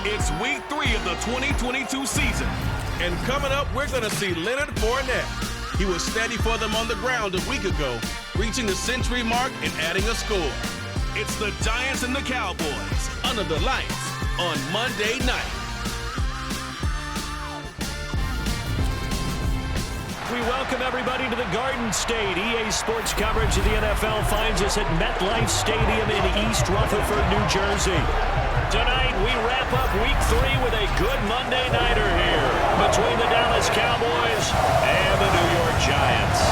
It's week 3 of the 2022 season. And coming up, we're going to see Leonard Fournette. He was steady for them on the ground a week ago, reaching the century mark and adding a score. It's the Giants and the Cowboys under the lights on Monday night. We welcome everybody to the Garden State. EA Sports coverage of the NFL finds us at MetLife Stadium in East Rutherford, New Jersey. Tonight, we wrap up week 3 with a good Monday nighter here between the Dallas Cowboys and the New York Giants.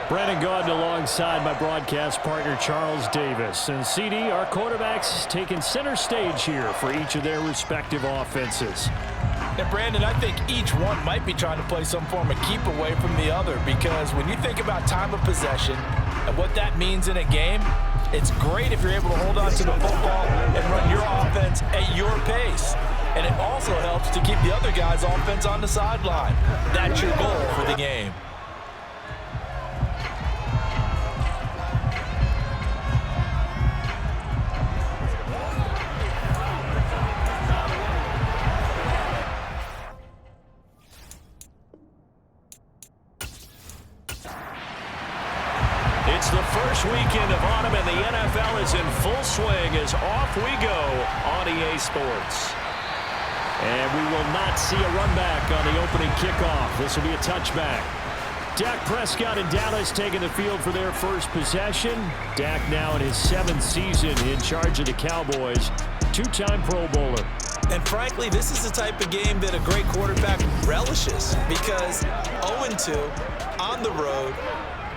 Brandon Gaudin alongside my broadcast partner Charles Davis. And CD, our quarterbacks taking center stage here for each of their respective offenses. And Brandon, I think each one might be trying to play some form of keep away from the other, because when you think about time of possession and what that means in a game, it's great if you're able to hold on to the football and run your offense at your pace. And it also helps to keep the other guy's offense on the sideline. That's your goal for the game. It's the first weekend of autumn, and the NFL is in full swing as off we go on EA Sports. And we will not see a run back on the opening kickoff. This will be a touchback. Dak Prescott and Dallas taking the field for their first possession. Dak now in his 7th season in charge of the Cowboys. 2-time Pro Bowler. And frankly, this is the type of game that a great quarterback relishes, because 0-2 on the road,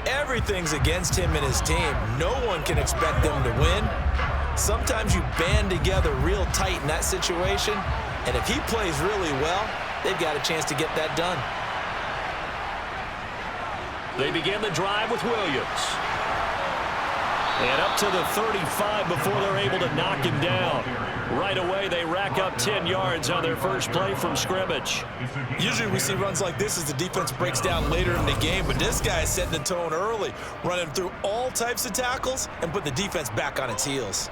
everything's against him and his team. No one can expect them to win. Sometimes you band together real tight in that situation, and if he plays really well, they've got a chance to get that done. They begin the drive with Williams. And up to the 35 before they're able to knock him down. Right away, they rack up 10 yards on their first play from scrimmage. Usually we see runs like this as the defense breaks down later in the game, but this guy is setting the tone early, running through all types of tackles and put the defense back on its heels.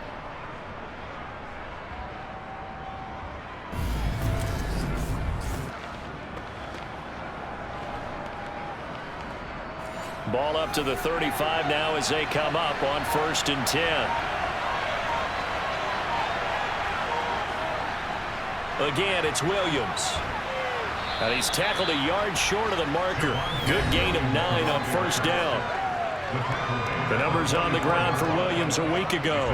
Ball up to the 35 now as they come up on 1st and 10. Again, it's Williams. And he's tackled a yard short of the marker. Good gain of 9 on 1st down. The numbers on the ground for Williams a week ago.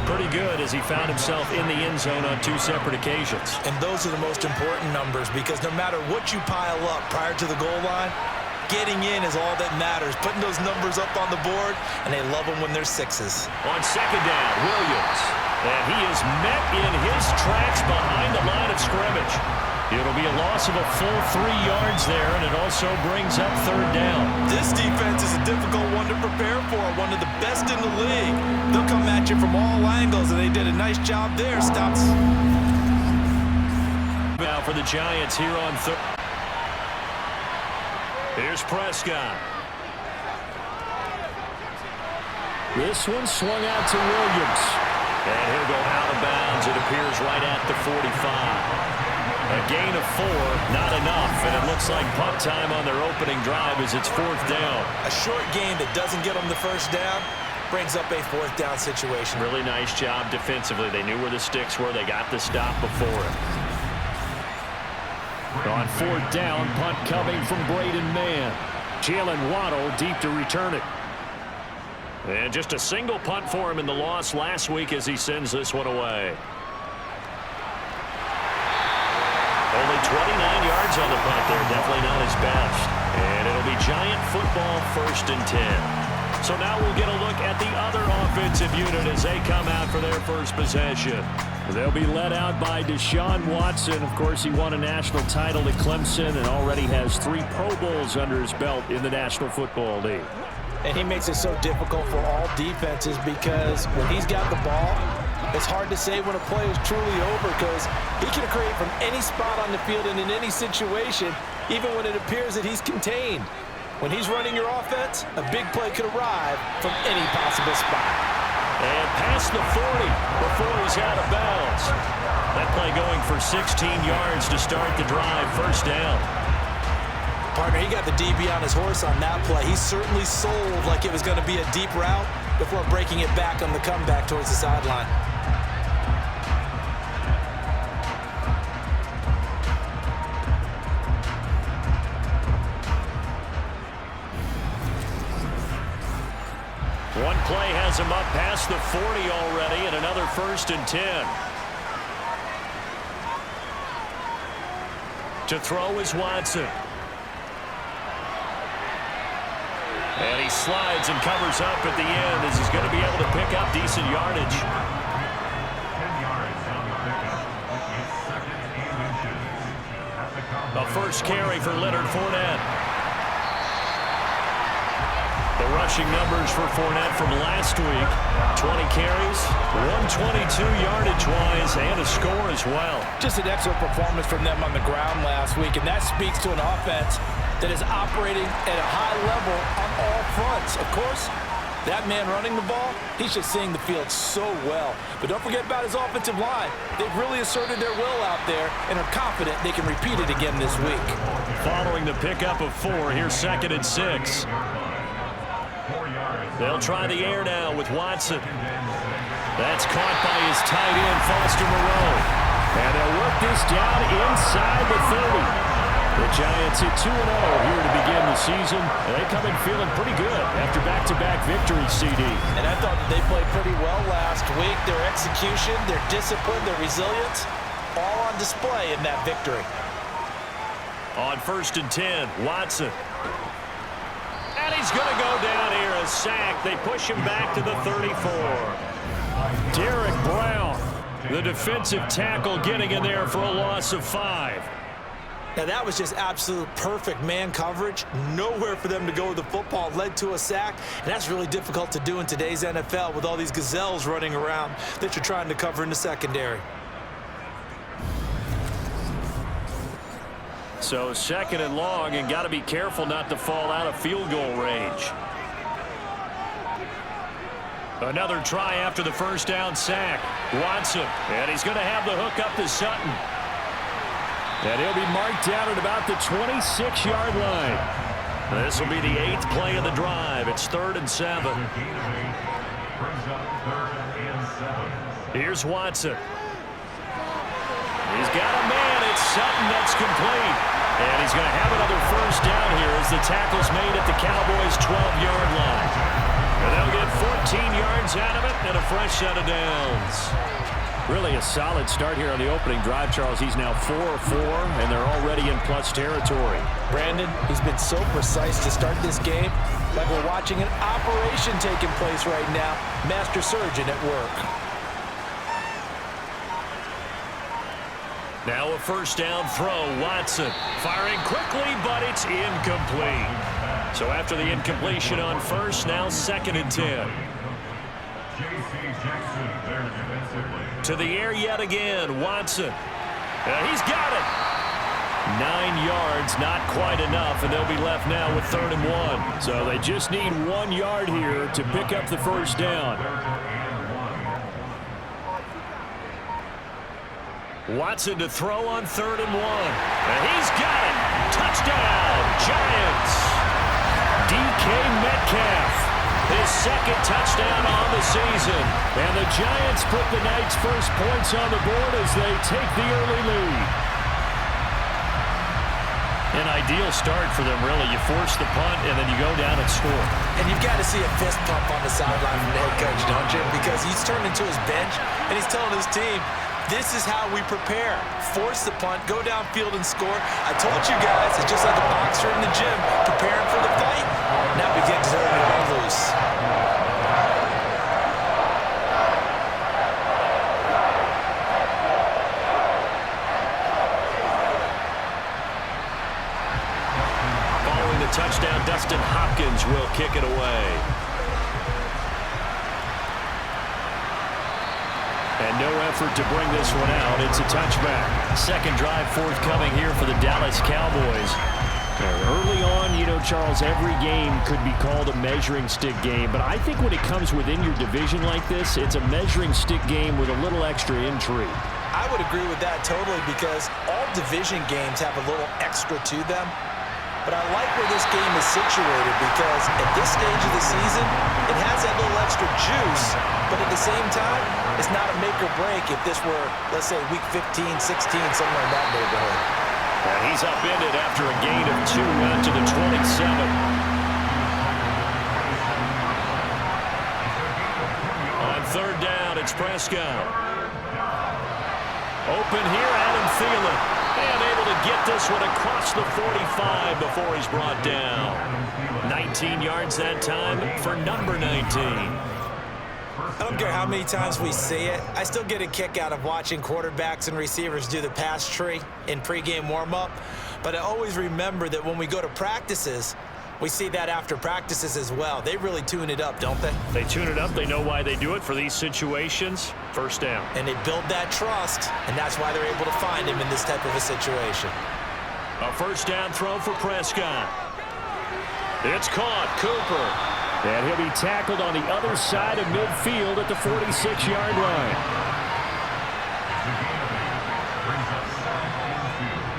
Pretty good as he found himself in the end zone on 2 separate occasions. And those are the most important numbers, because no matter what you pile up prior to the goal line, getting in is all that matters. Putting those numbers up on the board, and they love them when they're 6s. On 2nd down, Williams. And he is met in his tracks behind the line of scrimmage. It'll be a loss of a full 3 yards there, and it also brings up 3rd down. This defense is a difficult one to prepare for, one of the best in the league. They'll come at you from all angles, and they did a nice job there. Stops. Now for the Giants here on 3rd. Here's Prescott. This one swung out to Williams. And he'll go out of bounds. It appears right at the 45. A gain of 4, not enough. And it looks like punt time on their opening drive as it's 4th down. A short gain that doesn't get them the 1st down brings up a 4th down situation. Really nice job defensively. They knew where the sticks were. They got the stop before it. On 4th down, punt coming from Braden Mann. Jalen Waddle deep to return it. And just a single punt for him in the loss last week as he sends this one away. Only 29 yards on the punt there. Definitely not his best. And it'll be Giant football 1st and 10. So now we'll get a look at the other offensive unit as they come out for their first possession. They'll be led out by Desean Watson. Of course, he won a national title at Clemson and already has 3 Pro Bowls under his belt in the National Football League. And he makes it so difficult for all defenses, because when he's got the ball, it's hard to say when a play is truly over, because he can create from any spot on the field and in any situation, even when it appears that he's contained. When he's running your offense, a big play could arrive from any possible spot. And past the 40 before he's out of bounds. That play going for 16 yards to start the drive. First down. Partner, he got the DB on his horse on that play. He certainly sold like it was going to be a deep route before breaking it back on the comeback towards the sideline. One play has him up past the 40 already, and another 1st and 10. To throw is Watson. And he slides and covers up at the end as he's going to be able to pick up decent yardage. 10 yards on the pickup. It's 2nd and inches. A first carry for Leonard Fournette. The rushing numbers for Fournette from last week. 20 carries, 122 yardage-wise, and a score as well. Just an excellent performance from them on the ground last week, and that speaks to an offense that is operating at a high level on all fronts. Of course, that man running the ball, he's just seeing the field so well. But don't forget about his offensive line. They've really asserted their will out there and are confident they can repeat it again this week. Following the pickup of 4, here's 2nd and 6. They'll try the air now with Watson. That's caught by his tight end, Foster Moreau. And they'll work this down inside the 30. The Giants hit 2-0 here to begin the season. And they come in feeling pretty good after back-to-back victories, CD. And I thought that they played pretty well last week. Their execution, their discipline, their resilience, all on display in that victory. On 1st and 10, Watson. And he's going to go down here, a sack. They push him back to the 34. Derek Brown, the defensive tackle, getting in there for a loss of 5. Now that was just absolute perfect man coverage. Nowhere for them to go with the football. Led to a sack. And that's really difficult to do in today's NFL with all these gazelles running around that you're trying to cover in the secondary. So 2nd and long, and got to be careful not to fall out of field goal range. Another try after the first down sack. Watson, and he's going to have the hook up to Sutton. And he'll be marked down at about the 26-yard line. This will be the 8th play of the drive. It's 3rd and 7. Here's Watson. He's got a man. It's Sutton that's complete. And he's going to have another first down here as the tackle's made at the Cowboys' 12-yard line. And they'll get 14 yards out of it and a fresh set of downs. Really a solid start here on the opening drive, Charles. He's now 4 of 4, and they're already in plus territory. Brandon, he's been so precise to start this game, like we're watching an operation taking place right now. Master surgeon at work. Now a first down throw. Watson firing quickly, but it's incomplete. So after the incompletion on first, now 2nd and 10. To the air yet again, Watson. He's got it. 9 yards, not quite enough, and they'll be left now with 3rd and 1. So they just need 1 yard here to pick up the first down. Watson to throw on 3rd and 1. And he's got it. Touchdown, Giants. DK Metcalf. His 2nd touchdown on the season. And the Giants put the night's first points on the board as they take the early lead. An ideal start for them, really. You force the punt, and then you go down and score. And you've got to see a fist pump on the sideline from the head coach, don't you? Because he's turned into his bench, and he's telling his team, this is how we prepare. Force the punt, go downfield and score. I told you guys, it's just like a boxer in the gym preparing for the fight. Now begin to turn it all loose. Following the touchdown, Dustin Hopkins will kick it away. And no effort to bring this one out. It's a touchback. 2nd drive forthcoming here for the Dallas Cowboys. Early on, you know, Charles, every game could be called a measuring stick game. But I think when it comes within your division like this, it's a measuring stick game with a little extra intrigue. I would agree with that totally because all division games have a little extra to them. But I like where this game is situated because at this stage of the season, it has that little extra juice. But at the same time, it's not a make or break if this were, let's say, week 15, 16, somewhere in that neighborhood. And he's upended after a gain of 2 out to the 27. On third down, it's Prescott. Open here, Adam Thielen. And able to get this one across the 45 before he's brought down. 19 yards that time for number 19. I don't care how many times we see it. I still get a kick out of watching quarterbacks and receivers do the pass tree in pregame warm-up. But I always remember that when we go to practices, we see that after practices as well. They really tune it up, don't they? They tune it up. They know why they do it for these situations. First down. And they build that trust, and that's why they're able to find him in this type of a situation. A first down throw for Prescott. It's caught. Cooper. And he'll be tackled on the other side of midfield at the 46-yard line.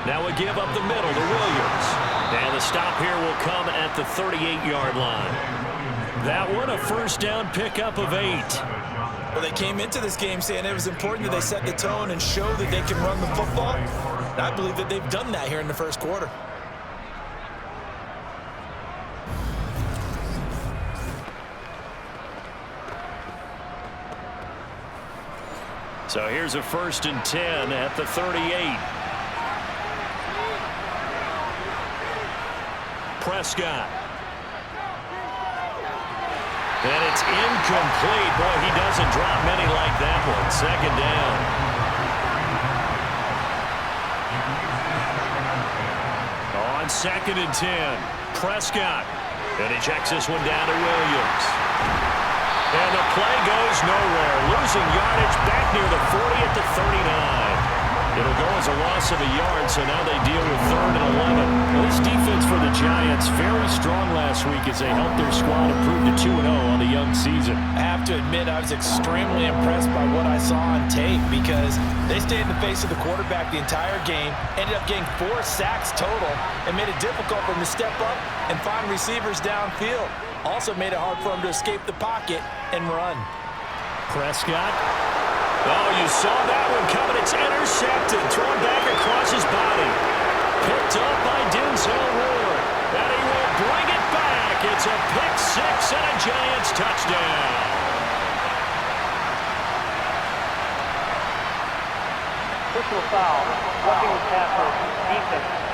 Now a give up the middle to Williams. And the stop here will come at the 38-yard line. That one a first down pickup of 8. Well, they came into this game saying it was important that they set the tone and show that they can run the football. And I believe that they've done that here in the first quarter. So here's a 1st and 10 at the 38. Prescott. And it's incomplete. Boy, he doesn't drop many like that one. Second down. On 2nd and 10, Prescott. And he checks this one down to Williams. And the play goes nowhere. Losing yardage back near the 40 at the 39. It'll go as a loss of a yard, so now they deal with 3rd and 11. Well, this defense for the Giants, very strong last week as they helped their squad improve to 2-0 on the young season. I have to admit, I was extremely impressed by what I saw on tape because they stayed in the face of the quarterback the entire game, ended up getting 4 sacks total, and made it difficult for him to step up and find receivers downfield. Also made it hard for him to escape the pocket and run. Prescott. Oh, you saw that one coming. It's intercepted. Thrown back across his body. Picked up by Denzel Ward. And he will bring it back. It's a pick 6 and a Giants touchdown. Personal foul. Roughing the passer. Defense.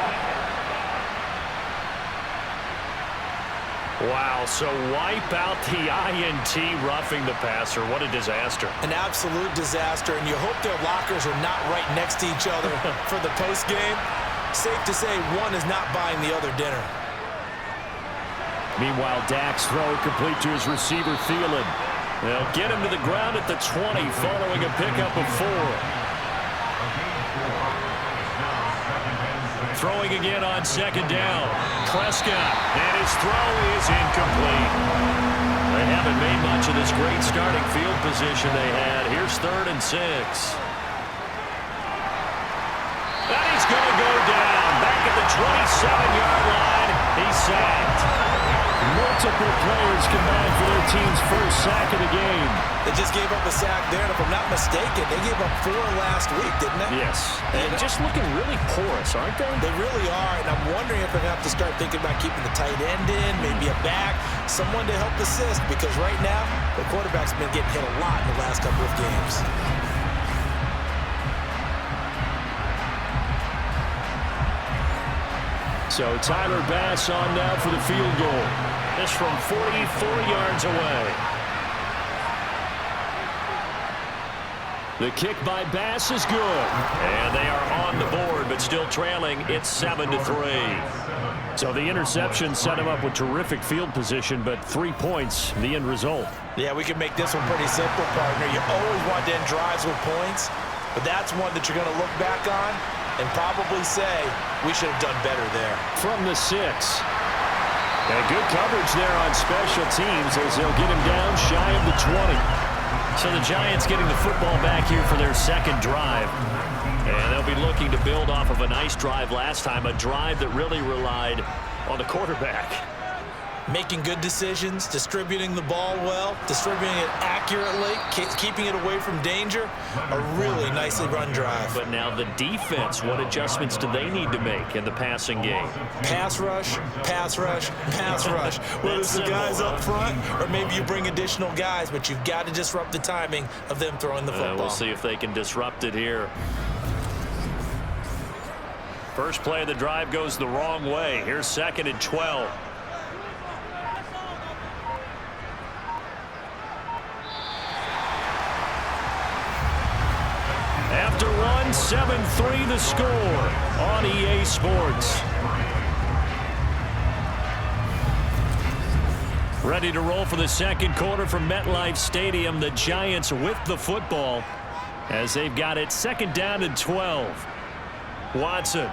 Wow, so wipe out the INT roughing the passer. What a disaster. An absolute disaster, and you hope their lockers are not right next to each other for the postgame. Safe to say one is not buying the other dinner. Meanwhile, Dak's throw complete to his receiver, Thielen. They'll get him to the ground at the 20 following a pickup of 4. Throwing again on 2nd down. Prescott, and his throw is incomplete. They haven't made much of this great starting field position they had. Here's 3rd and 6. And he's going to go down. Back at the 27-yard line. He's sacked. Multiple players combined for their team's first sack of the game. They just gave up a sack there, and if I'm not mistaken, they gave up 4 last week, didn't they? Yes. And just looking really porous, aren't they? They really are, and I'm wondering if they're going to have to start thinking about keeping the tight end in, maybe a back, someone to help assist, because right now, the quarterback's been getting hit a lot in the last couple of games. So Tyler Bass on now for the field goal. This from 44 yards away. The kick by Bass is good. And they are on the board, but still trailing. It's 7-3. So the interception set him up with terrific field position, but 3 points, the end result. Yeah, we can make this one pretty simple, partner. You always want to end drives with points, but that's one that you're going to look back on and probably say we should have done better there. From the 6. And good coverage there on special teams as they'll get him down shy of the 20. So the Giants getting the football back here for their second drive. And they'll be looking to build off of a nice drive last time, a drive that really relied on the quarterback. Making good decisions, distributing the ball well, distributing it accurately, keeping it away from danger. A really nicely run drive. But now the defense, what adjustments do they need to make in the passing game? Pass rush, pass rush, pass rush. Whether it's the guys up front or maybe you bring additional guys, but you've got to disrupt the timing of them throwing the football. We'll see if they can disrupt it here. First play of the drive goes the wrong way. Here's 2nd and 12. After one, 7-3 the score on EA Sports. Ready to roll for the second quarter from MetLife Stadium. The Giants with the football as they've got it 2nd down and 12. Watson.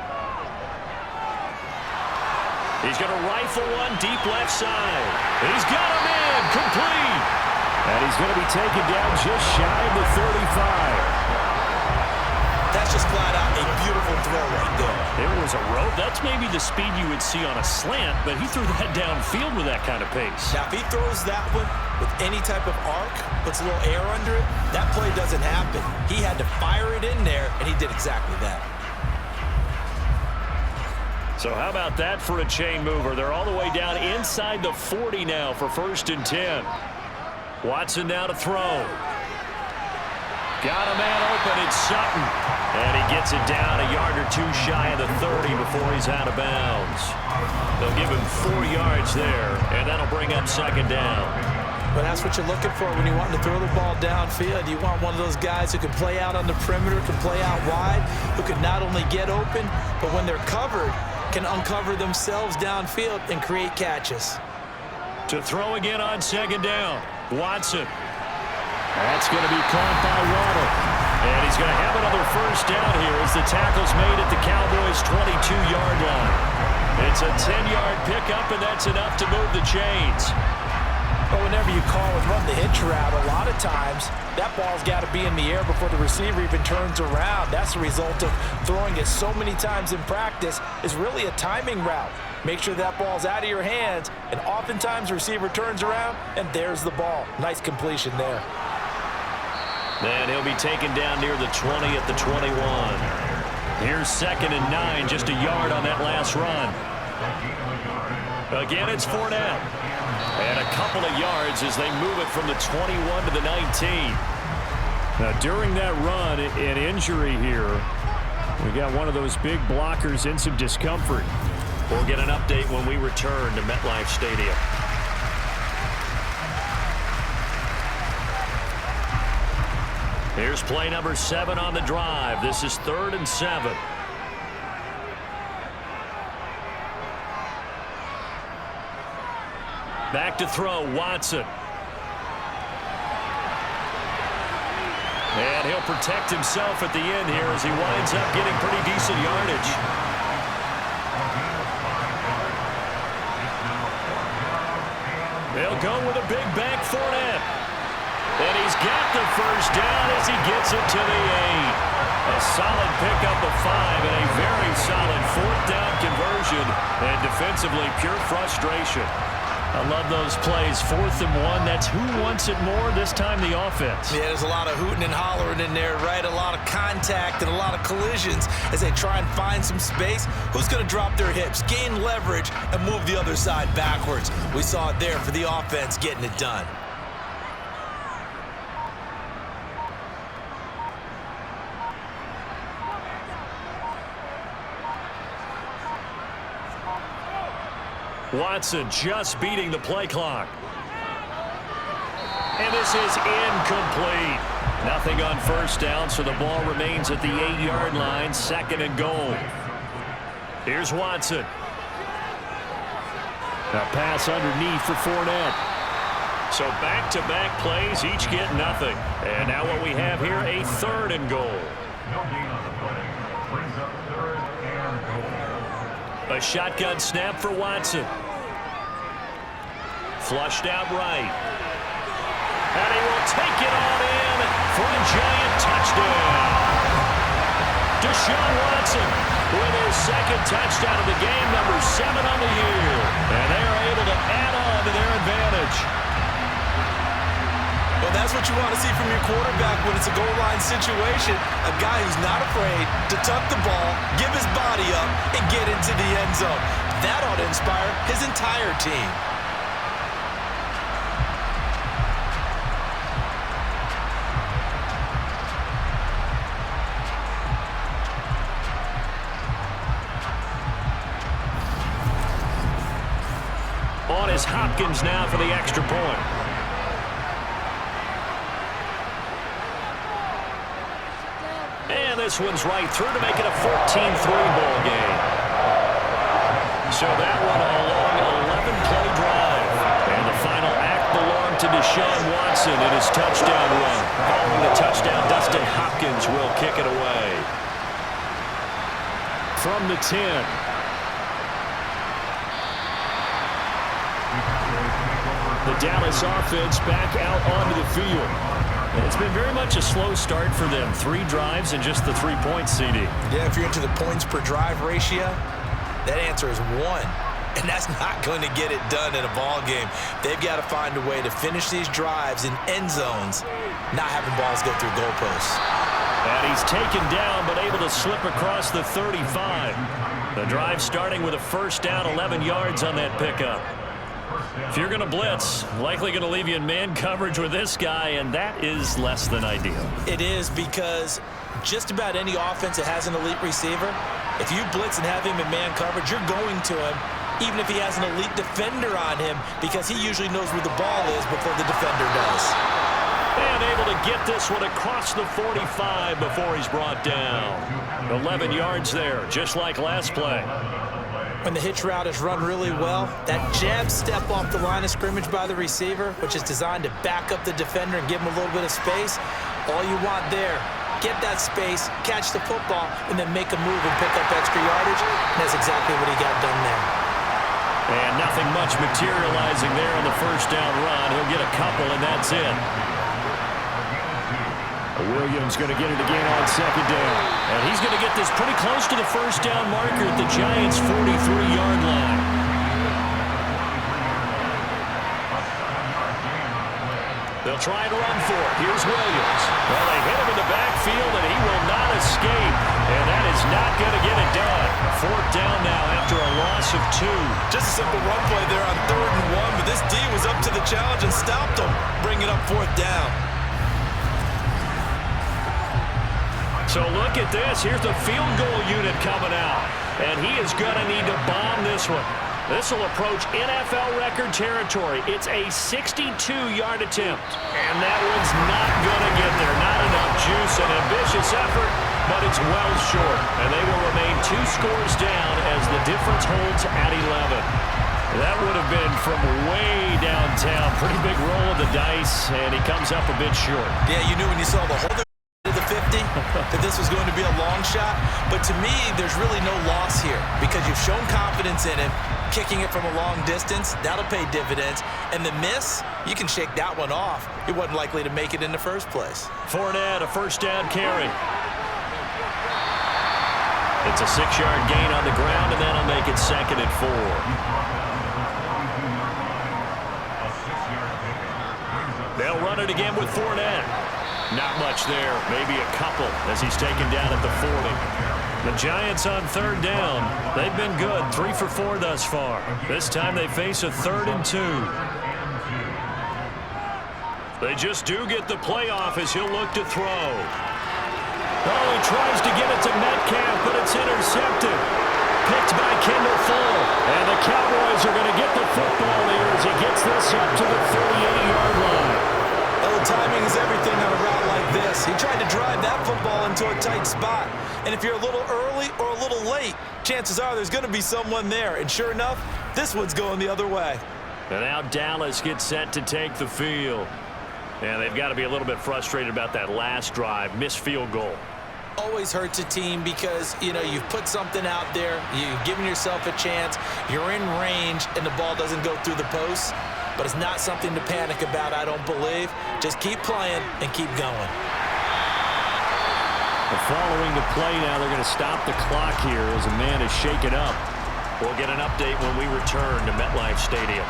He's going to rifle one deep left side. He's got him in, complete. And he's going to be taken down just shy of the 35. That's just flat out a beautiful throw right there. It was a rope. That's maybe the speed you would see on a slant, but he threw that downfield with that kind of pace. Now, if he throws that one with any type of arc, puts a little air under it, that play doesn't happen. He had to fire it in there, and he did exactly that. So how about that for a chain mover? They're all the way down inside the 40 now for 1st and 10. Watson now to throw. Got a man open. It's Sutton. And he gets it down a yard or two shy of the 30 before he's out of bounds. They'll give him 4 yards there, and that'll bring up 2nd down. But that's what you're looking for when you want to throw the ball downfield. You want one of those guys who can play out on the perimeter, can play out wide, who can not only get open, but when they're covered, can uncover themselves downfield and create catches. To throw again on 2nd down, Watson. That's going to be caught by Waddle. And he's going to have another 1st down here as the tackle's made at the Cowboys' 22-yard line. It's a 10-yard pickup, and that's enough to move the chains. But whenever you call and run the hitch route, a lot of times that ball's got to be in the air before the receiver even turns around. That's the result of throwing it so many times in practice is really a timing route. Make sure that ball's out of your hands, and oftentimes the receiver turns around, and there's the ball. Nice completion there. And he'll be taken down near the 20 at the 21. Here's 2nd and 9, just a yard on that last run. Again, it's Fournette. And a couple of yards as they move it from the 21 to the 19. Now, during that run, an injury here. We got one of those big blockers in some discomfort. We'll get an update when we return to MetLife Stadium. Here's play number 7 on the drive. This is 3rd and 7. Back to throw, Watson. And he'll protect himself at the end here as he winds up getting pretty decent yardage. They'll go with a big back Fournette. And he's got the 1st down as he gets it to the 8. A solid pickup of 5 and a very solid 4th down conversion. And defensively, pure frustration. I love those plays. 4th and 1. That's who wants it more, this time the offense. Yeah, there's a lot of hooting and hollering in there, right? A lot of contact and a lot of collisions as they try and find some space. Who's going to drop their hips, gain leverage, and move the other side backwards? We saw it there for the offense getting it done. Watson just beating the play clock. And this is incomplete. Nothing on 1st down, so the ball remains at the 8-yard line, 2nd and goal. Here's Watson. A pass underneath for Fournette. So back-to-back plays, each get nothing. And now what we have here, a 3rd and goal. No gain on the play. Brings up 3rd A shotgun snap for Watson. Flushed out right. And he will take it on in for a giant touchdown. Desean Watson with his second touchdown of the game, number 7 on the year. And they are able to add on to their advantage. Well, that's what you want to see from your quarterback when it's a goal line situation. A guy who's not afraid to tuck the ball, give his body up, and get into the end zone. That ought to inspire his entire team. On is Hopkins now for the extra point. And this one's right through to make it a 14-3 ball game. So that one a long 11-play drive. And the final act belonged to Desean Watson in his touchdown run. Following the touchdown, Dustin Hopkins will kick it away. From the 10. The Dallas offense back out onto the field. And it's been very much a slow start for them. 3 drives and just the 3-point CD. Yeah, if you're into the points per drive ratio, that answer is 1. And that's not going to get it done in a ball game. They've got to find a way to finish these drives in end zones, not having balls go through goalposts. And he's taken down, but able to slip across the 35. The drive starting with a first down, 11 yards on that pickup. If you're going to blitz, likely going to leave you in man coverage with this guy, and that is less than ideal. It is, because just about any offense that has an elite receiver, if you blitz and have him in man coverage, you're going to him, even if he has an elite defender on him, because he usually knows where the ball is before the defender does. And able to get this one across the 45 before he's brought down. 11 yards there, just like last play. When the hitch route is run really well, that jab step off the line of scrimmage by the receiver, which is designed to back up the defender and give him a little bit of space, all you want there, get that space, catch the football, and then make a move and pick up extra yardage, and that's exactly what he got done there. And nothing much materializing there on the first down run. He'll get a couple, and that's it. Williams going to get it again on second down. And he's going to get this pretty close to the first down marker at the Giants' 43-yard line. They'll try to run for it. Here's Williams. Well, they hit him in the backfield, and he will not escape. And that is not going to get it done. 4th down now after a loss of 2. Just a simple run play there on 3rd and 1, but this D was up to the challenge and stopped him, bringing up 4th down. So look at this. Here's the field goal unit coming out. And he is going to need to bomb this one. This will approach NFL record territory. It's a 62-yard attempt. And that one's not going to get there. Not enough juice. An ambitious effort, but it's well short. And they will remain 2 scores down as the difference holds at 11. That would have been from way downtown. Pretty big roll of the dice, and he comes up a bit short. Yeah, you knew when you saw the whole of the 50 that this was going to be a long shot. But to me, there's really no loss here because you've shown confidence in him. Kicking it from a long distance, that'll pay dividends. And the miss, you can shake that one off. He wasn't likely to make it in the first place. Fournette, a first down carry. It's a 6-yard gain on the ground, and that'll make it 2nd and 4. They'll run it again with Fournette. Not much there, maybe a couple as he's taken down at the 40. The Giants on 3rd down. They've been good, 3 for 4 thus far. This time they face a 3rd and 2. They just do get the playoff as he'll look to throw. Oh, he tries to get it to Metcalf, but it's intercepted. Picked by Kendall Fuller. And the Cowboys are going to get the football here as he gets this up to the 38-yard line. Well, timing is everything on a route like this. He tried to drive that football into a tight spot. And if you're a little early or a little late, chances are there's going to be someone there. And sure enough, this one's going the other way. And now Dallas gets set to take the field. And they've got to be a little bit frustrated about that last drive. Missed field goal. always hurts a team because, you know, you've put something out there, you've given yourself a chance, you're in range, and the ball doesn't go through the posts. But it's not something to panic about, I don't believe. Just keep playing and keep going. Following the play now, they're going to stop the clock here as a man is shaken up. We'll get an update when we return to MetLife Stadium.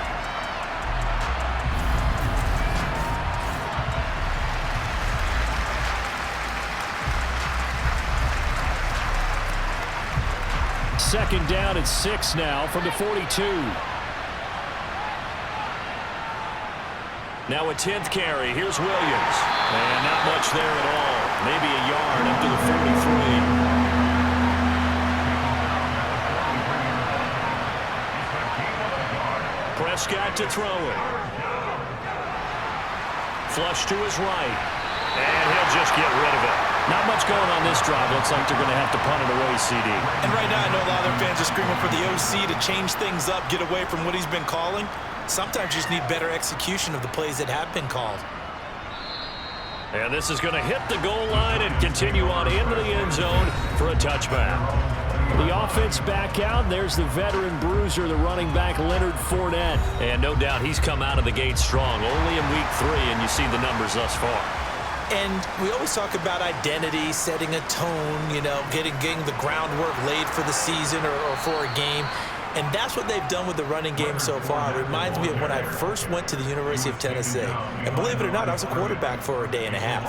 Second down and 6 now from the 42. Now a 10th carry. Here's Williams. And not much there at all. Maybe a yard up to the 43. Prescott to throw it. Flush to his right. And he'll just get rid of it. Not much going on this drive. Looks like they're going to have to punt it away, CD. And right now I know a lot of their fans are screaming for the OC to change things up, get away from what he's been calling. Sometimes you just need better execution of the plays that have been called. And this is going to hit the goal line and continue on into the end zone for a touchback. The offense back out. There's the veteran bruiser, the running back, Leonard Fournette. And no doubt he's come out of the gate strong. Only in week 3, and you see the numbers thus far. And we always talk about identity, setting a tone, you know, getting the groundwork laid for the season or for a game. And that's what they've done with the running game so far. It reminds me of when I first went to the University of Tennessee. And believe it or not, I was a quarterback for a day and a half.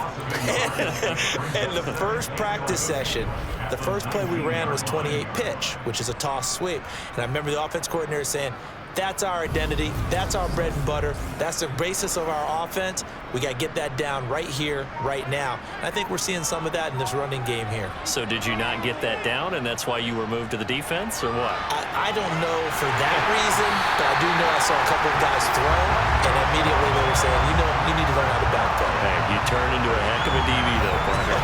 And the first practice session, the first play we ran was 28 pitch, which is a toss sweep. And I remember the offense coordinator saying, that's our identity. That's our bread and butter. That's the basis of our offense. We got to get that down right here, right now. And I think we're seeing some of that in this running game here. So did you not get that down, and that's why you were moved to the defense, or what? I don't know for that reason, but I do know I saw a couple of guys throw, and immediately they were saying, you know, you need to learn how to back throw. Hey, you turned into a heck of a DB, though, partner.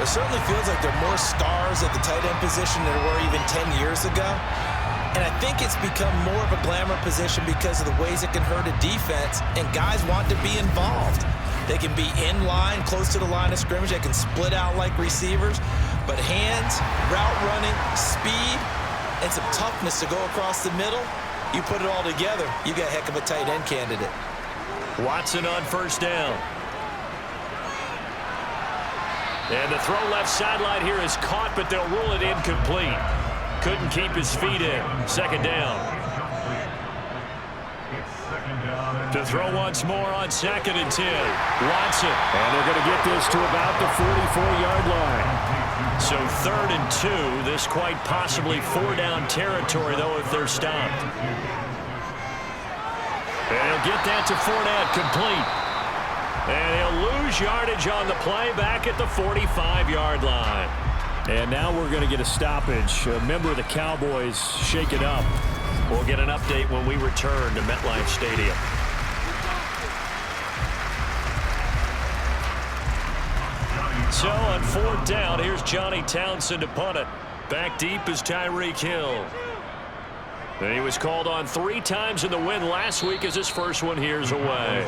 It certainly feels like there are more stars at the tight end position than there were even 10 years ago. And I think it's become more of a glamour position because of the ways it can hurt a defense, and guys want to be involved. They can be in line, close to the line of scrimmage. They can split out like receivers. But hands, route running, speed, and some toughness to go across the middle, you put it all together, you got a heck of a tight end candidate. Watson on first down. And the throw left sideline here is caught, but they'll rule it incomplete. Couldn't keep his feet in. Second down. To throw once more on 2nd and 10. Watson. And they're going to get this to about the 44-yard line. So 3rd and 2. This quite possibly 4-down territory, though, if they're stopped. And he'll get that to Fournette, complete. And he'll lose yardage on the play back at the 45-yard line. And now we're going to get a stoppage. A member of the Cowboys shaken up. We'll get an update when we return to MetLife Stadium. So on 4th down, here's Johnny Townsend to punt it. Back deep is Tyreek Hill. And he was called on 3 times in the win last week as his first one here's away.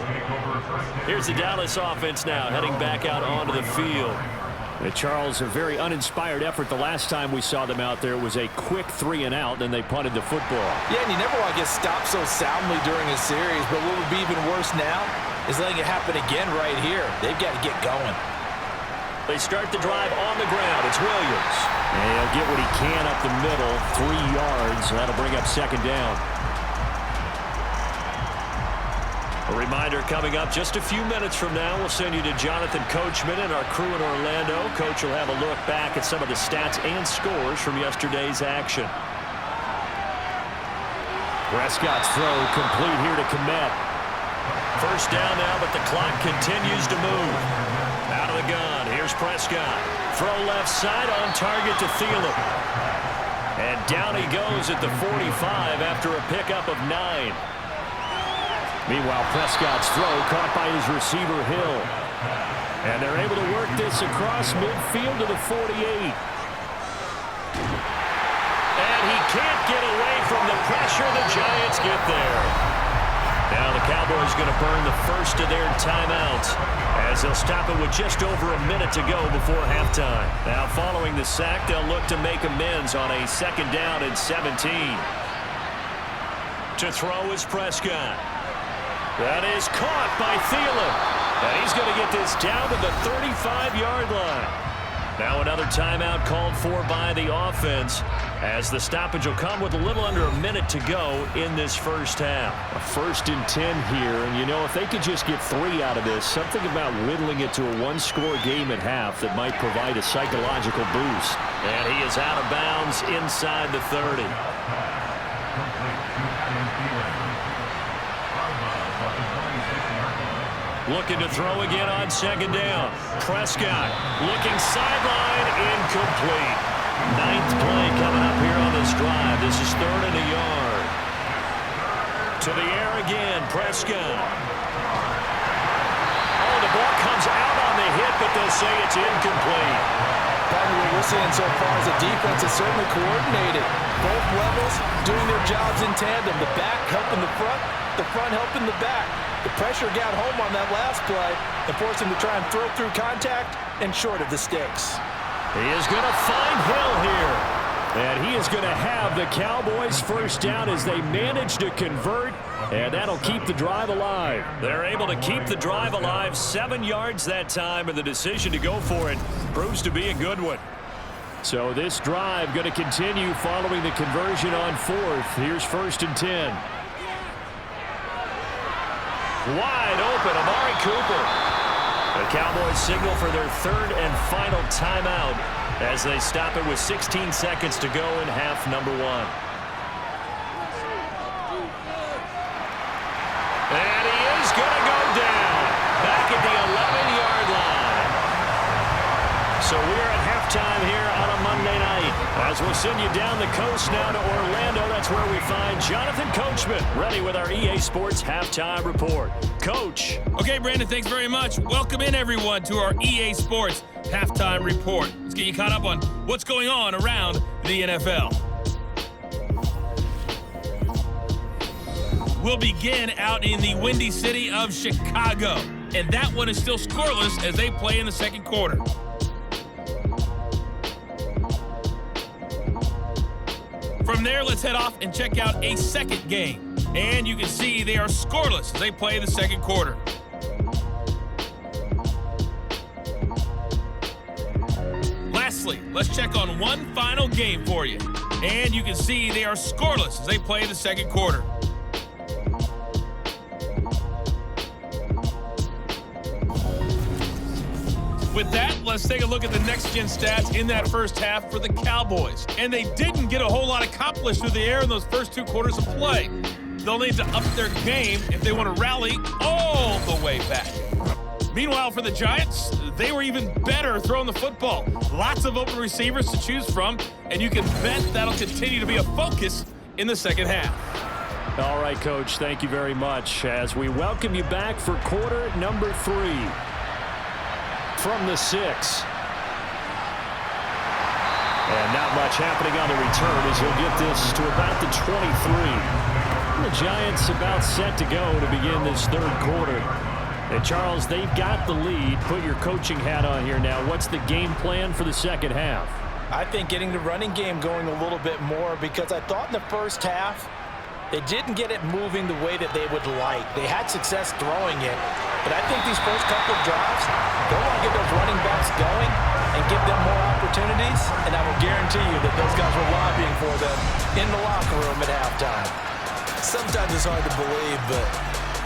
Here's the Dallas offense now heading back out onto the field. And Charles, a very uninspired effort. The last time we saw them out there was a quick 3-and-out, and they punted the football. Yeah, and you never want to get stopped so soundly during a series, but what would be even worse now is letting it happen again right here. They've got to get going. They start the drive on the ground. It's Williams. And he'll get what he can up the middle, 3 yards. That'll bring up 2nd down. A reminder coming up just a few minutes from now. We'll send you to Jonathan Coachman and our crew in Orlando. Coach will have a look back at some of the stats and scores from yesterday's action. Prescott's throw complete here to Komet. First down now, but the clock continues to move. Out of the gun, here's Prescott. Throw left side on target to Thielen. And down he goes at the 45 after a pickup of 9. Meanwhile, Prescott's throw caught by his receiver, Hill. And they're able to work this across midfield to the 48. And he can't get away from the pressure. The Giants get there. Now the Cowboys going to burn the first of their timeouts as they'll stop it with just over a minute to go before halftime. Now, following the sack, they'll look to make amends on a 2nd down and 17. To throw is Prescott. That is caught by Thielen. And he's going to get this down to the 35-yard line. Now another timeout called for by the offense as the stoppage will come with a little under a minute to go in this first half. A 1st and 10 here, and you know, if they could just get 3 out of this, something about whittling it to a 1-score game at half that might provide a psychological boost. And he is out of bounds inside the 30. Looking to throw again on 2nd down. Prescott looking sideline, incomplete. 9th play coming up here on this drive. This is 3rd and a yard. To the air again, Prescott. Oh, the ball comes out on the hit, but they'll say it's incomplete. Probably what we're seeing so far is the defense is certainly coordinated. Both levels doing their jobs in tandem. The back helping the front helping the back. The pressure got home on that last play and forced him to try and throw through contact and short of the sticks. He is going to find Hill here. And he is going to have the Cowboys first down as they manage to convert. And that'll keep the drive alive. They're able to keep the drive alive. 7 yards that time, and the decision to go for it proves to be a good one. So this drive going to continue following the conversion on 4th. Here's 1st and 10. Wide open, Amari Cooper. The Cowboys signal for their 3rd and final timeout as they stop it with 16 seconds to go in half number 1. And he is going to go down back at the 11-yard line. So we're at halftime here on a Monday night. As we'll send you down the coast now to Orlando, that's where we find Jonathan Coachman, ready with our EA Sports Halftime Report. Coach. Okay, Brandon, thanks very much. Welcome in, everyone, to our EA Sports Halftime Report. Let's get you caught up on what's going on around the NFL. We'll begin out in the windy city of Chicago, and that one is still scoreless as they play in the 2nd quarter. From there, let's head off and check out a 2nd game. And you can see they are scoreless as they play the 2nd quarter. Lastly, let's check on one final game for you. And you can see they are scoreless as they play the 2nd quarter. With that, let's take a look at the next-gen stats in that first half for the Cowboys. And they didn't get a whole lot accomplished through the air in those first 2 quarters of play. They'll need to up their game if they want to rally all the way back. Meanwhile, for the Giants, they were even better throwing the football. Lots of open receivers to choose from, and you can bet that'll continue to be a focus in the 2nd half. All right, Coach, thank you very much as we welcome you back for quarter number 3. From the 6. And not much happening on the return as he'll get this to about the 23. The Giants about set to go to begin this 3rd quarter. And Charles, they've got the lead. Put your coaching hat on here now. What's the game plan for the 2nd half? I think getting the running game going a little bit more, because I thought in the first half they didn't get it moving the way that they would like. They had success throwing it, but I think these first couple of drives, they want to get those running backs going and give them more opportunities, and I will guarantee you that those guys were lobbying for them in the locker room at halftime. Sometimes it's hard to believe, but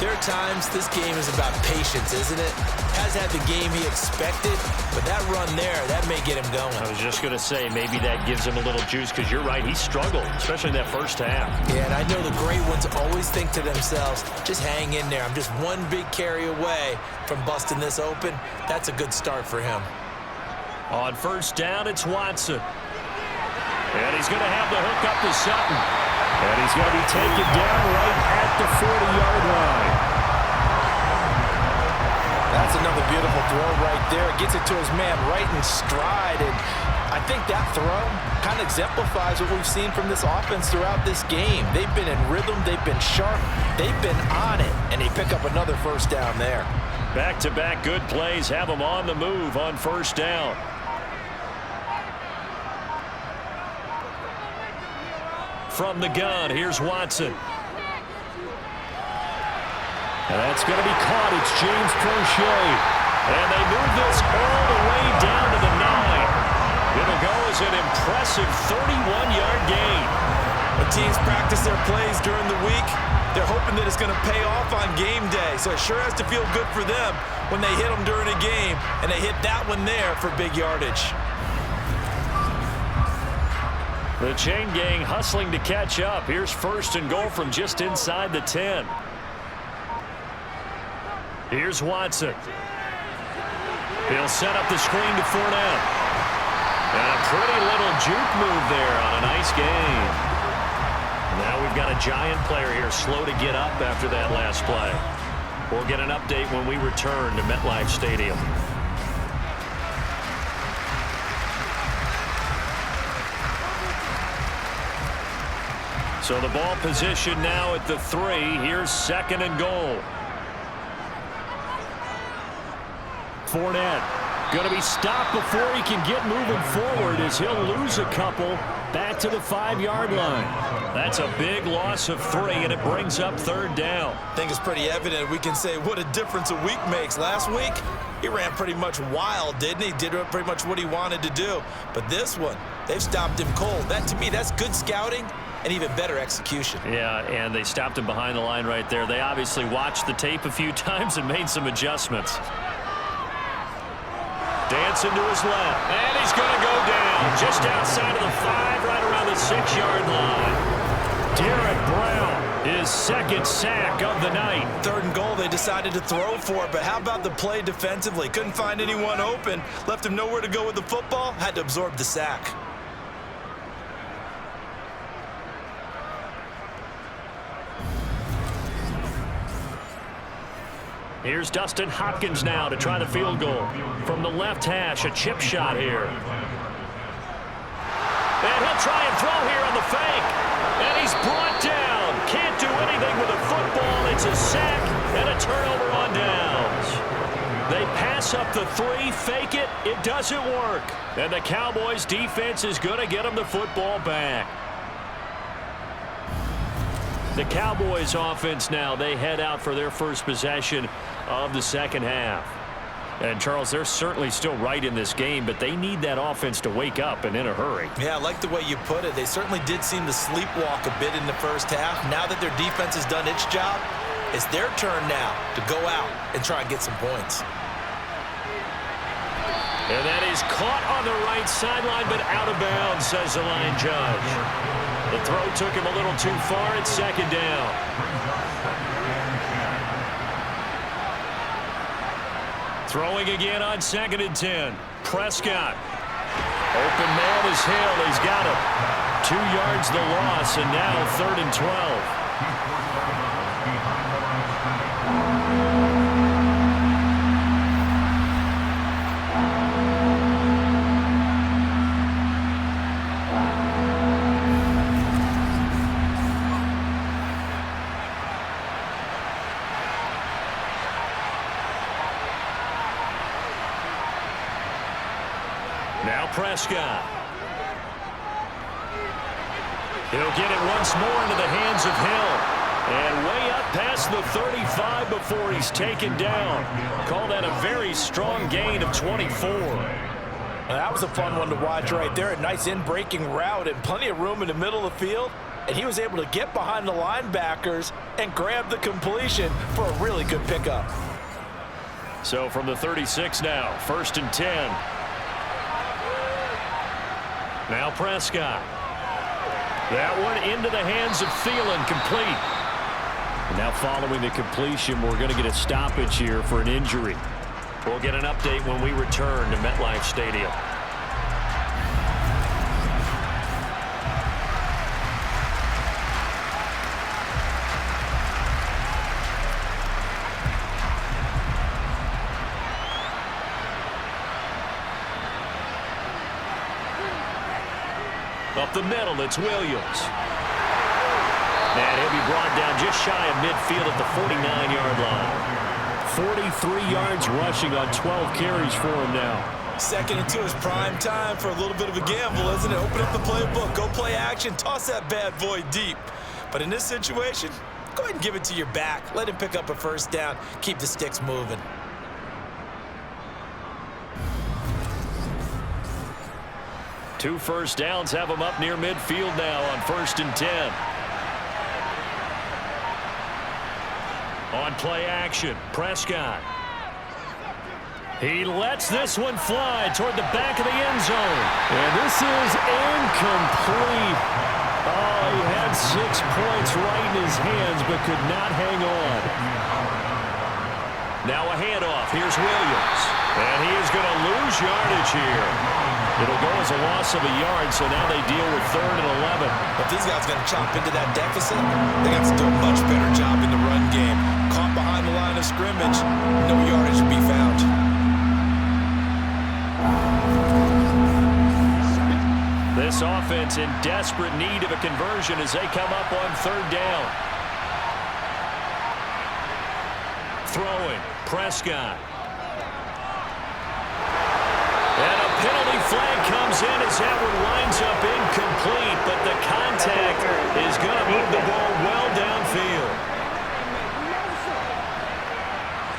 there are times this game is about patience, isn't it? Has had the game he expected, but that run there, that may get him going. I was just going to say, maybe that gives him a little juice, because you're right, he struggled, especially in that first half. Yeah, and I know the great ones always think to themselves, just hang in there. I'm just one big carry away from busting this open. That's a good start for him. On 1st down, it's Watson. And he's going to have the hook up to Sutton. And he's going to be taken down right at the 40-yard line. That's another beautiful throw right there. Gets it to his man right in stride. And I think that throw kind of exemplifies what we've seen from this offense throughout this game. They've been in rhythm, they've been sharp, they've been on it, and they pick up another first down there. Back-to-back good plays have them on the move on first down. From the gun, here's Watson. And that's going to be caught. It's James Prochet. And they move this all the way down to the 9. It'll go as an impressive 31-yard gain. When teams practice their plays during the week, they're hoping that it's going to pay off on game day. So it sure has to feel good for them when they hit them during a game, and they hit that one there for big yardage. The chain gang hustling to catch up. Here's first and goal from just inside the 10. Here's Watson. He'll set up the screen to Fournette. And a pretty little juke move there on a nice gain. Now we've got a giant player here slow to get up after that last play. We'll get an update when we return to MetLife Stadium. So the ball position now at the 3. Here's second and goal. Fournette going to be stopped before he can get moving forward as he'll lose a couple back to the 5-yard line. That's a big loss of 3, and it brings up third down. I think it's pretty evident. We can say what a difference a week makes. Last week, he ran pretty much wild, didn't he? Did pretty much what he wanted to do. But this one, they've stopped him cold. That, to me, that's good scouting and even better execution. Yeah, and they stopped him behind the line right there. They obviously watched the tape a few times and made some adjustments. Dancing to his left, and he's going to go down just outside of the 5, right around the 6-yard line. Derek Brown, his second sack of the night. Third and goal, they decided to throw for it, but how about the play defensively? Couldn't find anyone open, left him nowhere to go with the football, had to absorb the sack. Here's Dustin Hopkins now to try the field goal. From the left hash, a chip shot here. And he'll try and throw here on the fake. And he's brought down. Can't do anything with a football. It's a sack and a turnover on downs. They pass up the 3, fake it. It doesn't work. And the Cowboys defense is going to get them the football back. The Cowboys offense now, they head out for their first possession of the second half. And, Charles, they're certainly still right in this game, but they need that offense to wake up and in a hurry. Yeah, I like the way you put it. They certainly did seem to sleepwalk a bit in the first half. Now that their defense has done its job, it's their turn now to go out and try and get some points. And that is caught on the right sideline, but out of bounds, says the line judge. The throw took him a little too far. It's second down. Throwing again on 2nd and 10. Prescott. Open man is Hill. He's got him. 2 yards the loss, and now 3rd and 12. Now Prescott. He'll get it once more into the hands of Hill. And way up past the 35 before he's taken down. Call that a very strong gain of 24. That was a fun one to watch right there. A nice in-breaking route and plenty of room in the middle of the field. And he was able to get behind the linebackers and grab the completion for a really good pickup. So from the 36 now, 1st and 10. Now Prescott. That one into the hands of Thielen, complete. And now following the completion, we're going to get a stoppage here for an injury. We'll get an update when we return to MetLife Stadium. Up the middle, it's Williams. And he'll be brought down just shy of midfield at the 49-yard line. 43 yards rushing on 12 carries for him now. 2nd and 2 is prime time for a little bit of a gamble, isn't it? Open up the playbook, go play action, toss that bad boy deep. But in this situation, go ahead and give it to your back. Let him pick up a first down, keep the sticks moving. Two first downs have him up near midfield now on 1st and 10. On play action, Prescott. He lets this one fly toward the back of the end zone. And this is incomplete. Oh, he had 6 points right in his hands but could not hang on. Now a handoff. Here's Williams. And he is going to lose yardage here. It'll go as a loss of a yard, so now they deal with 3rd and 11. If these guys are going to chop into that deficit, they have to do a much better job in the run game. Caught behind the line of scrimmage, no yardage to be found. This offense in desperate need of a conversion as they come up on 3rd down. Throwing, Prescott. And a penalty flag comes in as that one winds up incomplete, but the contact is going to move the ball well downfield.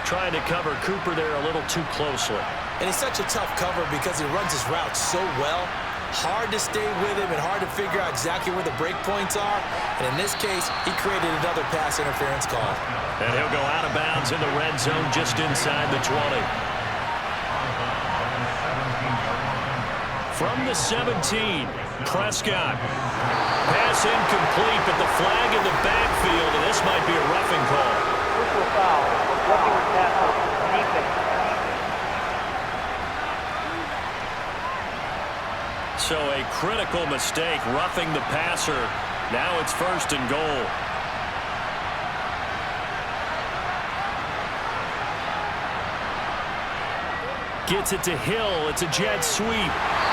Trying to cover Cooper there a little too closely. And he's such a tough cover because he runs his route so well. Hard to stay with him and hard to figure out exactly where the break points are. And in this case, he created another pass interference call. And he'll go out of bounds in the red zone just inside the 20. From the 17, Prescott. Pass incomplete, but the flag in the backfield, and this might be a roughing call. Personal foul. Roughing the passer. Defense. So a critical mistake, roughing the passer. Now it's 1st and goal. Gets it to Hill. It's a jet sweep.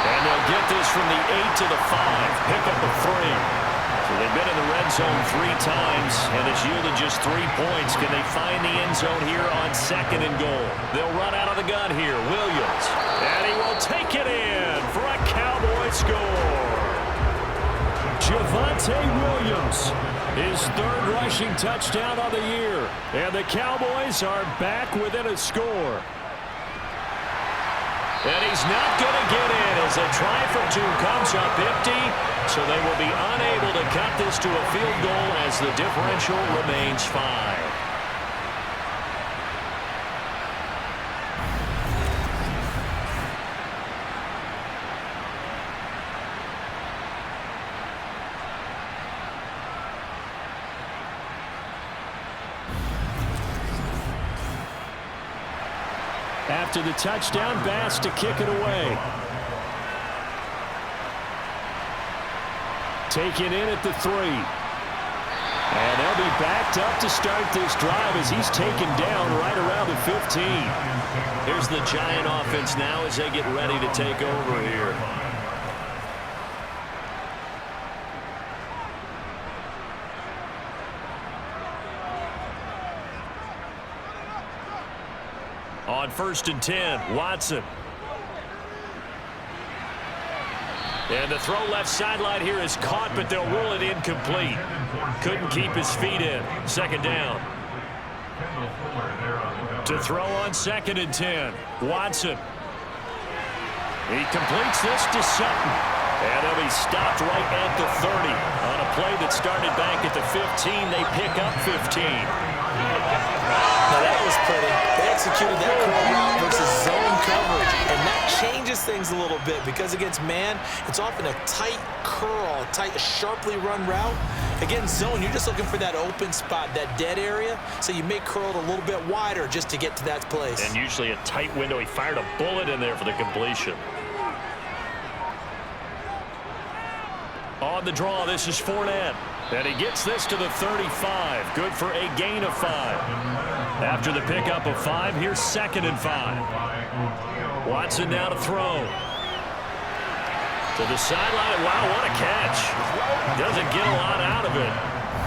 And they'll get this from the 8 to the 5. Pick up a 3. So they've been in the red zone 3 times, and it's yielded just 3 points. Can they find the end zone here on 2nd and goal? They'll run out of the gun here. Williams. And he will take it in for a Cowboy score. Javonte Williams, his 3rd rushing touchdown of the year. And the Cowboys are back within a score. And he's not going to get in as a try for 2 comes up empty. So they will be unable to cut this to a field goal as the differential remains 5. After the touchdown, Bass to kick it away. Taken in at the 3. And they'll be backed up to start this drive as he's taken down right around the 15. Here's the Giant offense now as they get ready to take over here. On 1st and 10, Watson. And the throw left sideline here is caught, but they'll rule it incomplete. Couldn't keep his feet in. 2nd down. To throw on 2nd and 10, Watson. He completes this to Sutton. And he'll be stopped right at the 30. On a play that started back at the 15, they pick up 15. Now that was pretty. They executed that curl route versus zone coverage, and that changes things a little bit because against man, it's often a tight curl, tight, sharply run route. Against zone, you're just looking for that open spot, that dead area, so you may curl it a little bit wider just to get to that place. And usually a tight window. He fired a bullet in there for the completion. On the draw, this is Fournette. And he gets this to the 35. Good for a gain of 5. After the pickup of 5, here's 2nd and 5. Watson now to throw. To the sideline. Wow, what a catch. Doesn't get a lot out of it,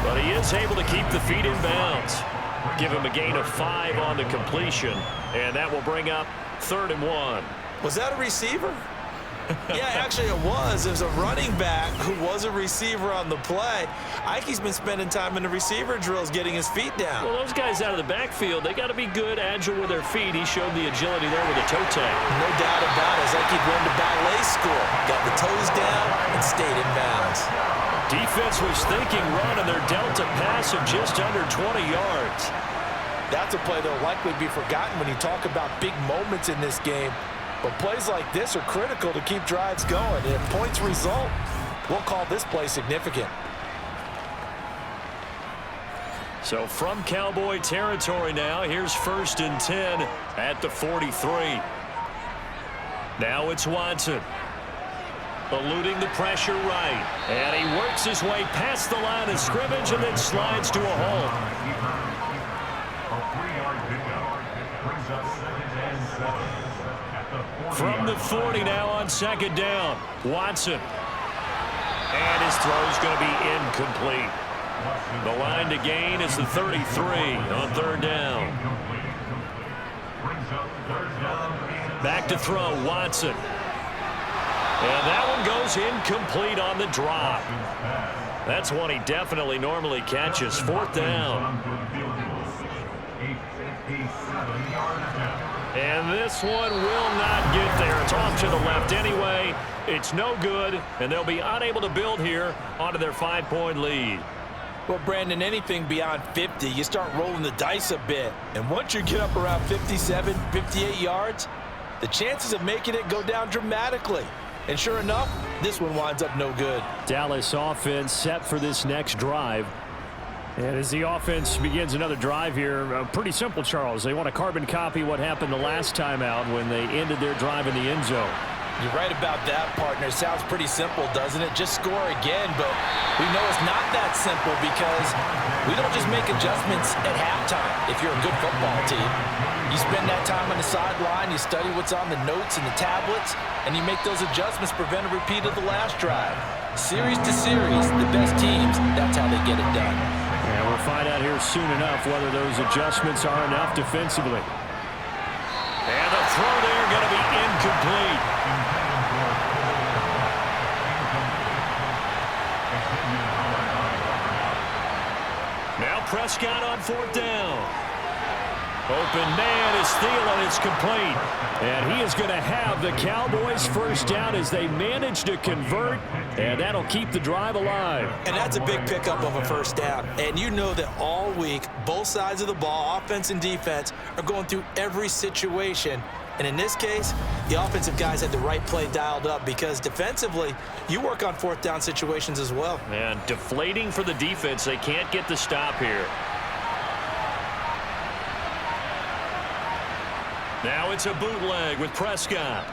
but he is able to keep the feet in bounds. Give him a gain of 5 on the completion, and that will bring up 3rd and 1. Was that a receiver? Yeah, actually it was. It was a running back who was a receiver on the play. Ike's been spending time in the receiver drills getting his feet down. Well, those guys out of the backfield, they got to be good, agile with their feet. He showed the agility there with a toe tag. No doubt about it. It's like he'd run to ballet school. Got the toes down and stayed in bounds. Defense was thinking run, and they're dealt a pass of just under 20 yards. That's a play that will likely be forgotten when you talk about big moments in this game. But plays like this are critical to keep drives going. And if points result, we'll call this play significant. So from Cowboy territory now, here's 1st and 10 at the 43. Now it's Watson. Eluding the pressure right. And he works his way past the line of scrimmage and then slides to a halt. A 3-yard pickup brings up 2nd and 7. From the 40 now on 2nd down. Watson. And his throw's going to be incomplete. The line to gain is the 33 on 3rd down. Back to throw, Watson. And that one goes incomplete on the drop. That's one he definitely normally catches. 4th down. And this one will not get there. It's off to the left anyway. It's no good, and they'll be unable to build here onto their 5-point lead. Well, Brandon, anything beyond 50, you start rolling the dice a bit. And once you get up around 57, 58 yards, the chances of making it go down dramatically. And sure enough, this one winds up no good. Dallas offense set for this next drive. And as the offense begins another drive here, pretty simple, Charles. They want to carbon copy what happened the last time out when they ended their drive in the end zone. You're right about that, partner. Sounds pretty simple, doesn't it? Just score again, but we know it's not that simple because we don't just make adjustments at halftime if you're a good football team. You spend that time on the sideline, you study what's on the notes and the tablets, and you make those adjustments, prevent a repeat of the last drive. Series to series, the best teams, that's how they get it done. And we'll find out here soon enough whether those adjustments are enough defensively. And the throw there going to be incomplete. Now Prescott on 4th down. Open man is Thielen. It's complete. And he is going to have the Cowboys' 1st down as they manage to convert, and that'll keep the drive alive. And that's a big pickup of a 1st down. And you know that all week, both sides of the ball, offense and defense, are going through every situation. And in this case, the offensive guys had the right play dialed up because defensively, you work on 4th down situations as well. And deflating for the defense. They can't get the stop here. Now it's a bootleg with Prescott.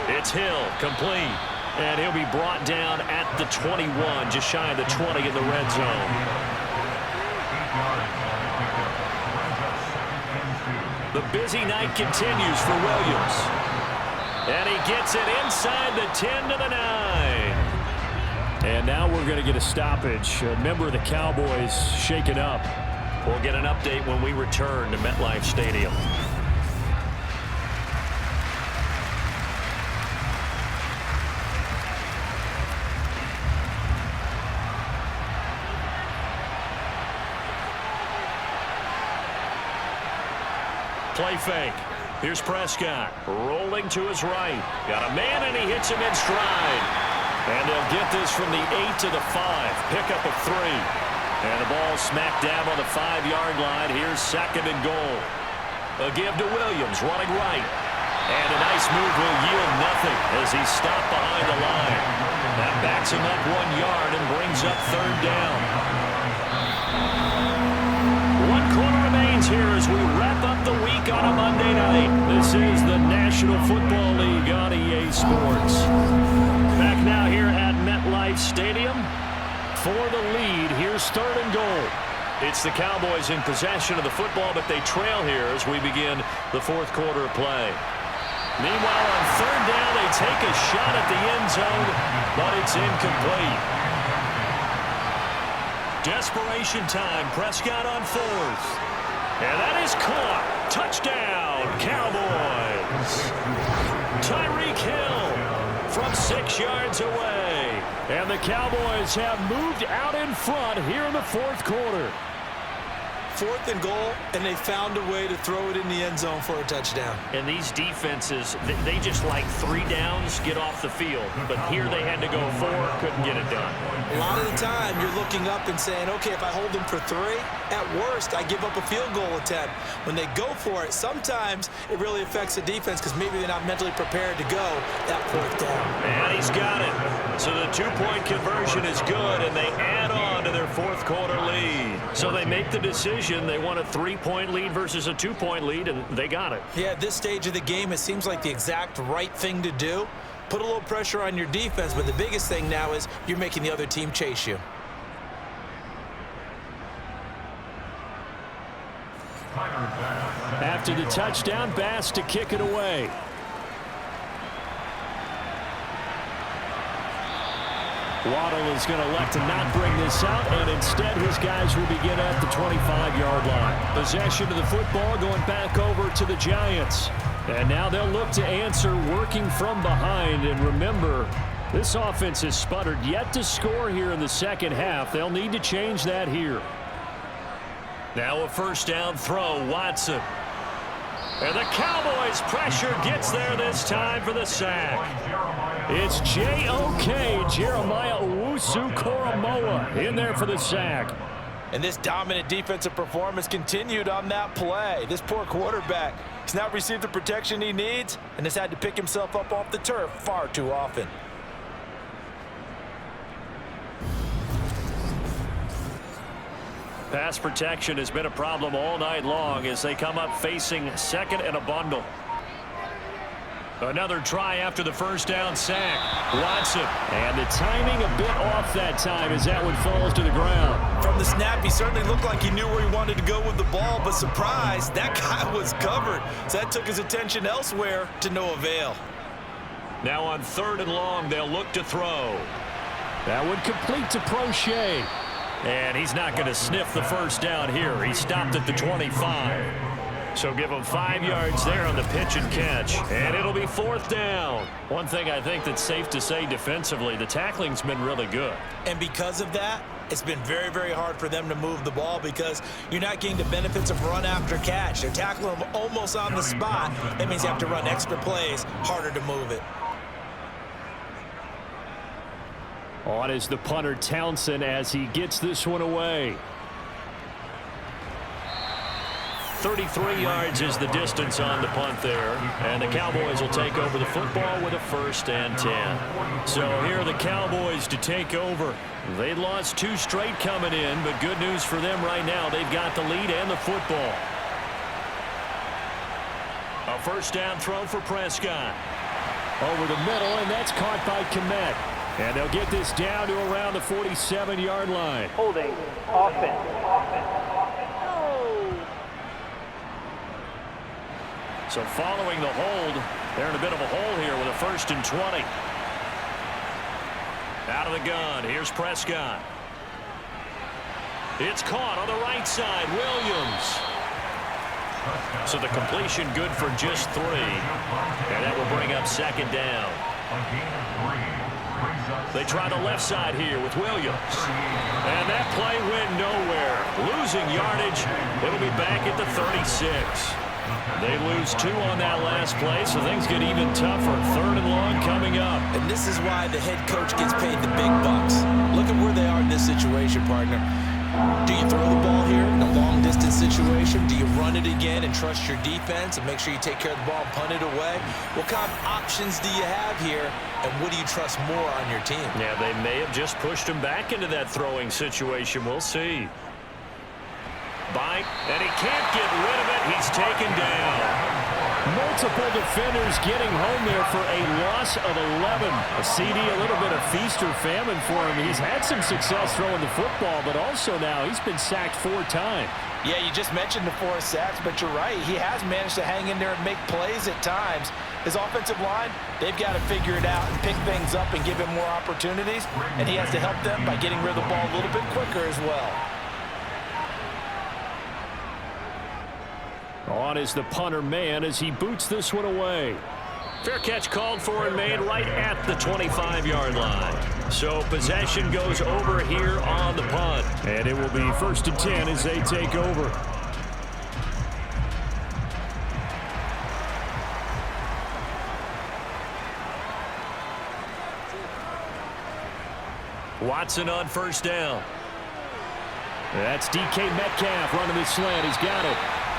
It's Hill, complete. And he'll be brought down at the 21, just shy of the 20 in the red zone. The busy night continues for Williams. And he gets it inside the 10 to the 9. And now we're going to get a stoppage. A member of the Cowboys shaken up. We'll get an update when we return to MetLife Stadium. Play fake. Here's Prescott rolling to his right. Got a man, and he hits him in stride. And they'll get this from the 8 to the 5. Pickup of 3. And the ball smack dab on the 5-yard line. Here's 2nd and goal. A give to Williams, running right. And a nice move will yield nothing as he's stopped behind the line. That backs him up 1 yard and brings up 3rd down. 1 quarter remains here as we wrap up the week on a Monday night. This is the National Football League on EA Sports. Back now here at MetLife Stadium. For the lead, here's 3rd and goal. It's the Cowboys in possession of the football, but they trail here as we begin the 4th quarter of play. Meanwhile, on third down, they take a shot at the end zone, but it's incomplete. Desperation time. Prescott on fourth. And that is caught. Touchdown, Cowboys. Tyreek Hill from 6 yards away. And the Cowboys have moved out in front here in the fourth quarter. 4th and goal, and they found a way to throw it in the end zone for a touchdown. And these defenses, they just like 3 downs, get off the field. But here they had to go 4, couldn't get it done. A lot of the time, you're looking up and saying, okay, if I hold them for 3, at worst, I give up a field goal attempt. When they go for it, sometimes it really affects the defense because maybe they're not mentally prepared to go that 4th down. And he's got it. So the 2-point conversion is good, and they add on to their fourth quarter lead. So they make the decision. They want a 3-point lead versus a 2-point lead, and they got it. Yeah, at this stage of the game, it seems like the exact right thing to do. Put a little pressure on your defense, but the biggest thing now is you're making the other team chase you. After the touchdown, Bass to kick it away. Waddle is going to elect to not bring this out, and instead his guys will begin at the 25-yard line. Possession of the football going back over to the Giants. And now they'll look to answer working from behind. And remember, this offense has sputtered yet to score here in the second half. They'll need to change that here. Now a first down throw, Watson. And the Cowboys pressure gets there this time for the sack. It's J.O.K. Jeremiah Owusu-Koramoah in there for the sack. And this dominant defensive performance continued on that play. This poor quarterback has not received the protection he needs and has had to pick himself up off the turf far too often. Pass protection has been a problem all night long as they come up facing second and a bundle. Another try after the first down sack. Watson. And the timing a bit off that time as that one falls to the ground. From the snap, he certainly looked like he knew where he wanted to go with the ball, but surprise, that guy was covered. So that took his attention elsewhere to no avail. Now on third and long, they'll look to throw. That would complete to Prochet. And he's not going to sniff the first down here. He stopped at the 25. So give him 5 yards there on the pitch and catch. And it'll be fourth down. One thing I think that's safe to say defensively, the tackling's been really good. And because of that, it's been very, very hard for them to move the ball because you're not getting the benefits of run after catch. They're tackling them almost on the spot. That means you have to run extra plays, harder to move it. On is the punter Townsend as he gets this one away. 33 yards is the distance on the punt there. And the Cowboys will take over the football with a 1st and 10. So here are the Cowboys to take over. They lost 2 straight coming in, but good news for them right now. They've got the lead and the football. A first down throw for Prescott. Over the middle, and that's caught by Komet. And they'll get this down to around the 47-yard line. Holding, offense. So following the hold, they're in a bit of a hole here with a 1st and 20. Out of the gun, here's Prescott. It's caught on the right side, Williams. So the completion good for just 3. And that will bring up 2nd down. They try the left side here with Williams. And that play went nowhere. Losing yardage. It'll be back at the 36. They lose 2 on that last play, so things get even tougher. 3rd and long coming up. And this is why the head coach gets paid the big bucks. Look at where they are in this situation, partner. Do you throw the ball here in a long-distance situation? Do you run it again and trust your defense and make sure you take care of the ball and punt it away? What kind of options do you have here, and what do you trust more on your team? Yeah, they may have just pushed him back into that throwing situation. We'll see. Bite, and he can't get rid of it. He's taken down. Multiple defenders getting home there for a loss of 11. A CD, a little bit of feast or famine for him. He's had some success throwing the football, but also now he's been sacked 4 times. Yeah, you just mentioned the 4 sacks, but you're right. He has managed to hang in there and make plays at times. His offensive line, they've got to figure it out and pick things up and give him more opportunities, and he has to help them by getting rid of the ball a little bit quicker as well. On is the punter man as he boots this one away. Fair catch called for and made right at the 25-yard line. So possession goes over here on the punt. And it will be 1st and 10 as they take over. Watson on 1st down. That's DK Metcalf running the slant. He's got it.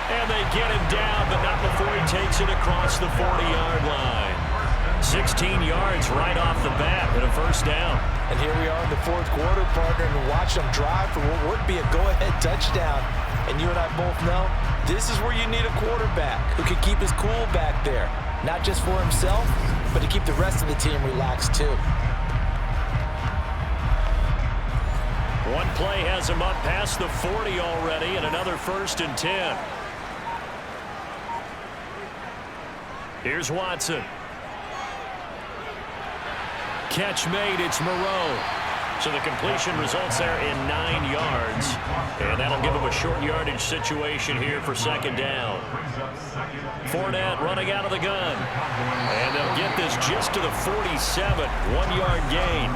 And they get him down, but not before he takes it across the 40-yard line. 16 yards right off the bat and a 1st down. And here we are in the 4th quarter, partner, and watch them drive for what would be a go-ahead touchdown. And you and I both know this is where you need a quarterback who can keep his cool back there. Not just for himself, but to keep the rest of the team relaxed too. One play has him up past the 40 already, and another 1st and 10. Here's Watson. Catch made. It's Moreau. So the completion results there in 9 yards. And that'll give him a short yardage situation here for 2nd down. Fournette running out of the gun. And they'll get this just to the 47. 1-yard gain.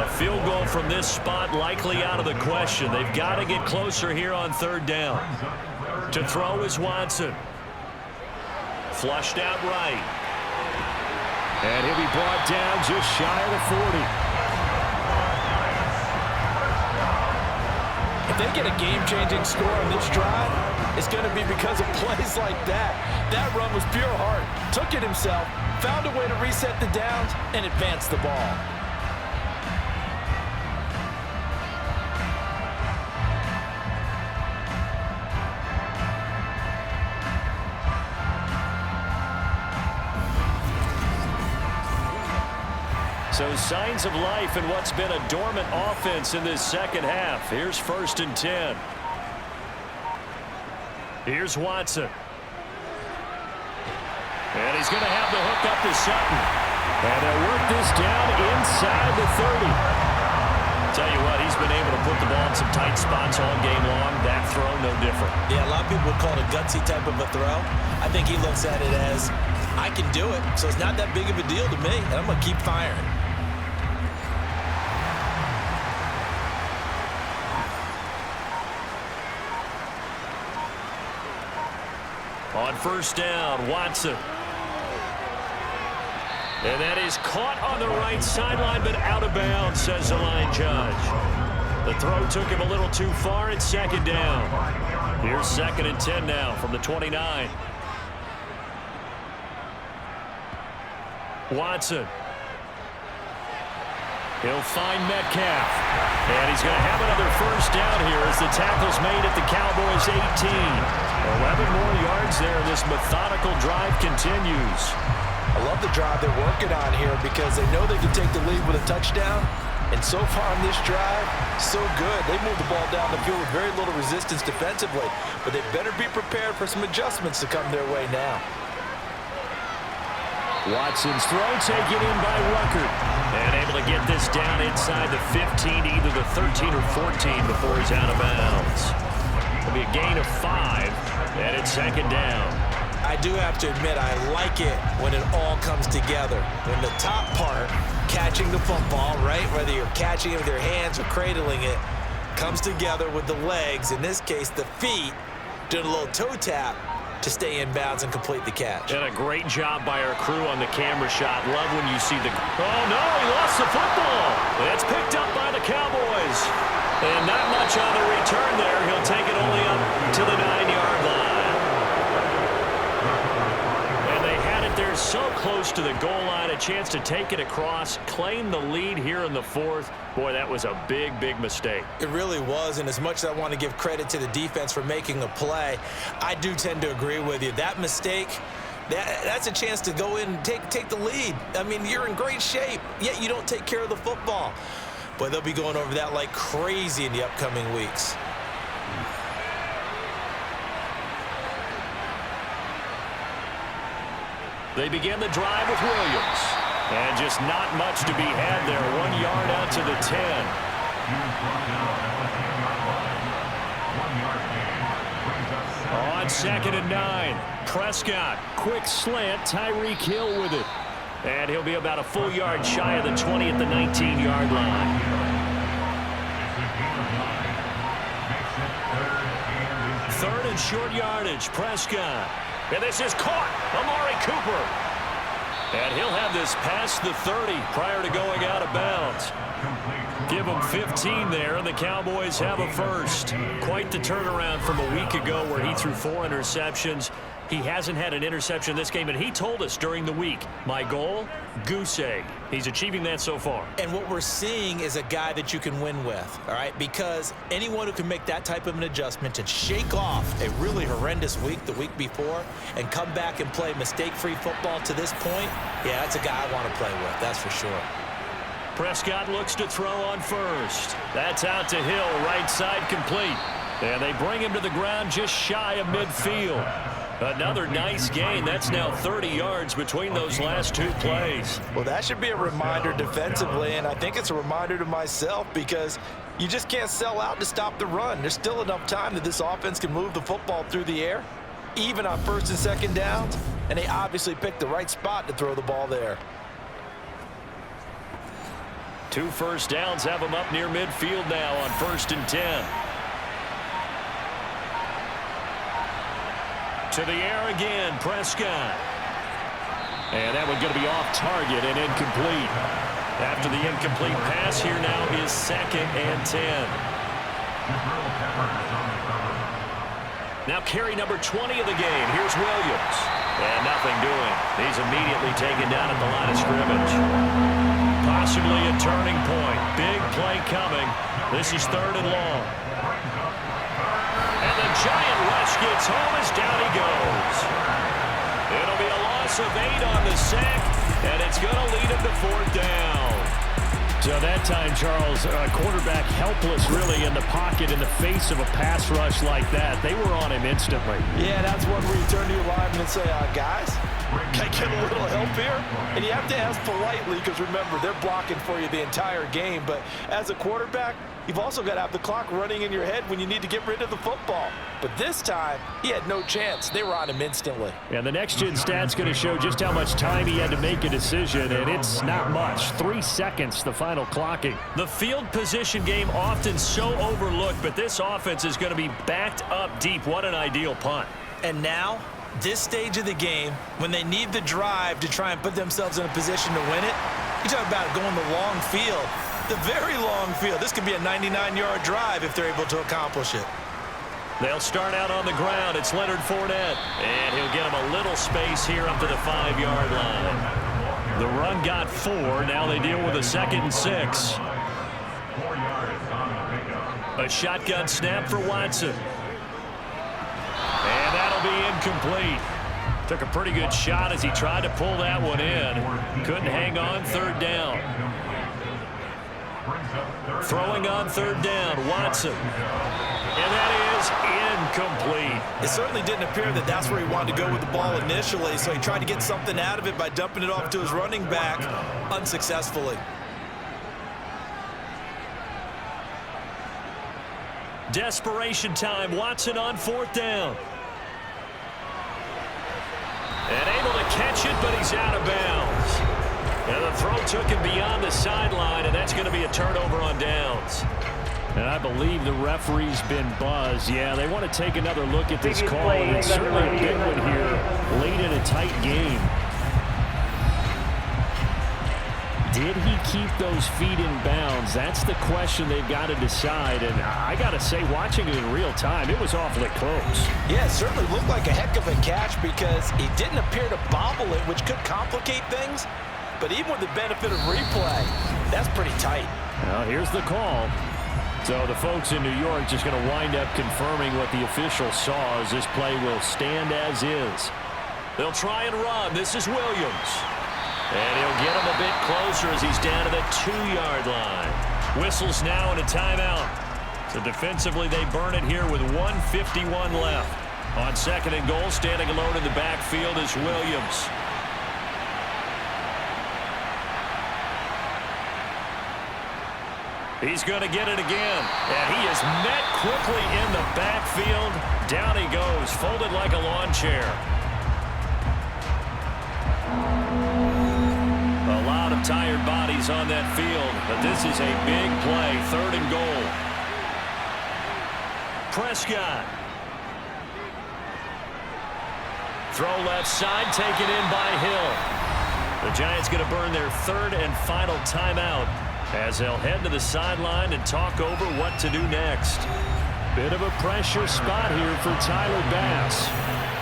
A field goal from this spot likely out of the question. They've got to get closer here on 3rd down. To throw is Watson. Flushed out right. And he'll be brought down just shy of the 40. If they get a game-changing score on this drive, it's going to be because of plays like that. That run was pure heart. Took it himself, found a way to reset the downs, and advance the ball. So signs of life in what's been a dormant offense in this 2nd half. Here's 1st and 10. Here's Watson. And he's going to have the hook up to Sutton. And they'll work this down inside the 30. Tell you what, he's been able to put the ball in some tight spots all game long. That throw, no different. Yeah, a lot of people would call it a gutsy type of a throw. I think he looks at it as, I can do it, so it's not that big of a deal to me, and I'm going to keep firing. On 1st down, Watson. And that is caught on the right sideline, but out of bounds, says the line judge. The throw took him a little too far. It's 2nd down. Here's 2nd and 10 now from the 29. Watson. He'll find Metcalf. And he's going to have another 1st down here as the tackle's made at the Cowboys' 18. 11 more yards there. This methodical drive continues. I love the drive they're working on here because they know they can take the lead with a touchdown. And so far on this drive, so good. They moved the ball down the field with very little resistance defensively. But they better be prepared for some adjustments to come their way now. Watson's throw taken in by Rucker. And able to get this down inside the 15, either the 13 or 14 before he's out of bounds. It'll be a gain of 5, and it's 2nd down. I do have to admit, I like it when it all comes together. When the top part, catching the football, right, whether you're catching it with your hands or cradling it, comes together with the legs, in this case the feet, doing a little toe tap to stay in bounds and complete the catch. And a great job by our crew on the camera shot. Love when you see the... Oh, no, he lost the football. It's picked up by the Cowboys. And not much on the return there. He'll take it only up to the 9-yard line. And they had it there so close to the goal line. A chance to take it across, claim the lead here in the 4th. Boy, that was a big, big mistake. It really was, and as much as I want to give credit to the defense for making a play, I do tend to agree with you. That mistake That's a chance to go in and take the lead. I mean, you're in great shape, yet you don't take care of the football. But they'll be going over that like crazy in the upcoming weeks. They begin the drive with Williams. And just not much to be had there. 1 yard out to the 10. On 2nd and 9. Prescott, quick slant, Tyreek Hill with it. And he'll be about a full yard shy of the 20 at the 19-yard line. Third and short yardage, Prescott. And this is caught, Amari Cooper. And he'll have this past the 30 prior to going out of bounds. Give them 15 there, and the Cowboys have a first. Quite the turnaround from a week ago where he threw 4 interceptions. He hasn't had an interception this game, and he told us during the week, my goal, goose egg. He's achieving that so far. And what we're seeing is a guy that you can win with, all right? Because anyone who can make that type of an adjustment and shake off a really horrendous week the week before and come back and play mistake-free football to this point, yeah, that's a guy I want to play with, that's for sure. Prescott looks to throw on first. That's out to Hill, right side complete. And they bring him to the ground just shy of midfield. Another nice gain. That's now 30 yards between those last 2 plays. Well, that should be a reminder defensively, and I think it's a reminder to myself because you just can't sell out to stop the run. There's still enough time that this offense can move the football through the air, even on 1st and 2nd downs, and they obviously picked the right spot to throw the ball there. 2 first downs have them up near midfield now on 1st and 10. To the air again, Prescott. And that one going to be off target and incomplete. After the incomplete pass, here now is 2nd and 10. Now carry number 20 of the game. Here's Williams. And nothing doing. He's immediately taken down at the line of scrimmage. Possibly a turning point. Big play coming. This is 3rd and long. And the giant rush gets home as down he goes. It'll be a loss of 8 on the sack, and it's going to lead him to 4th down. So that time, Charles, quarterback helpless really in the pocket in the face of a pass rush like that. They were on him instantly. Yeah, that's one where you turn to your lineman and say, guys, can I get a little help here? And you have to ask politely because, remember, they're blocking for you the entire game. But as a quarterback, you've also got to have the clock running in your head when you need to get rid of the football. But this time, he had no chance. They were on him instantly. And the next-gen stat's going to show just how much time he had to make a decision, and it's not much. 3 seconds, the final clocking. The field position game often so overlooked, but this offense is going to be backed up deep. What an ideal punt. And now, this stage of the game, when they need the drive to try and put themselves in a position to win it, you talk about going the long field. The very long field. This could be a 99-yard drive if they're able to accomplish it. They'll start out on the ground. It's Leonard Fournette. And he'll get him a little space here up to the 5-yard line. The run got 4. Now they deal with a 2nd and 6. A shotgun snap for Watson. And that'll be incomplete. Took a pretty good shot as he tried to pull that one in. Couldn't hang on. 3rd down. Throwing on 3rd down, Watson. And that is incomplete. It certainly didn't appear that that's where he wanted to go with the ball initially, so he tried to get something out of it by dumping it off to his running back unsuccessfully. Desperation time. Watson on 4th down. And able to catch it, but he's out of bounds. And the throw took him beyond the sideline, and that's going to be a turnover on downs. And I believe the referee's been buzzed. Yeah, they want to take another look at this call. And it's certainly a big one here late in a tight game. Did he keep those feet in bounds? That's the question they've got to decide. And I got to say, watching it in real time, it was awfully close. Yeah, it certainly looked like a heck of a catch because he didn't appear to bobble it, which could complicate things. But even with the benefit of replay, that's pretty tight. Well, here's the call. So the folks in New York just going to wind up confirming what the official saw as this play will stand as is. They'll try and run. This is Williams. And he'll get him a bit closer as he's down to the 2-yard line. Whistles now and a timeout. So defensively, they burn it here with 1:51 left. On 2nd and goal, standing alone in the backfield is Williams. He's going to get it again. And he is met quickly in the backfield. Down he goes, folded like a lawn chair. A lot of tired bodies on that field, but this is a big play. 3rd and goal. Prescott. Throw left side, taken in by Hill. The Giants going to burn their 3rd and final timeout as they'll head to the sideline and talk over what to do next. Bit of a pressure spot here for Tyler Bass.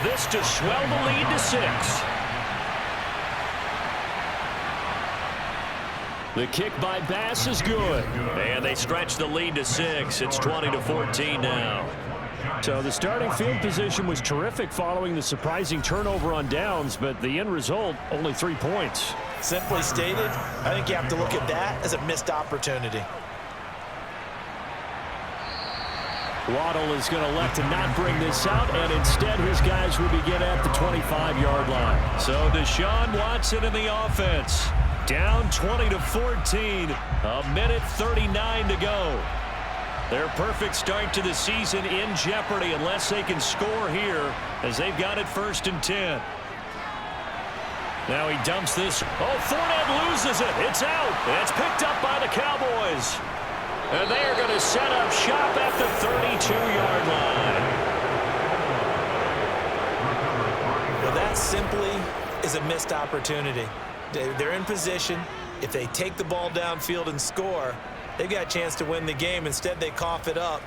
This to swell the lead to 6. The kick by Bass is good. And they stretch the lead to 6. It's 20-14 now. So the starting field position was terrific following the surprising turnover on downs, but the end result, only 3 points. Simply stated, I think you have to look at that as a missed opportunity. Waddle is going to elect to not bring this out, and instead his guys will begin at the 25-yard line. So Desean Watson in the offense. Down 20-14, a minute 39 to go. Their perfect start to the season in jeopardy unless they can score here as they've got it 1st and 10. Now he dumps this. Oh, Fournette loses it. It's out. It's picked up by the Cowboys. And they are going to set up shop at the 32-yard line. Well, that simply is a missed opportunity. They're in position. If they take the ball downfield and score, they've got a chance to win the game. Instead, they cough it up.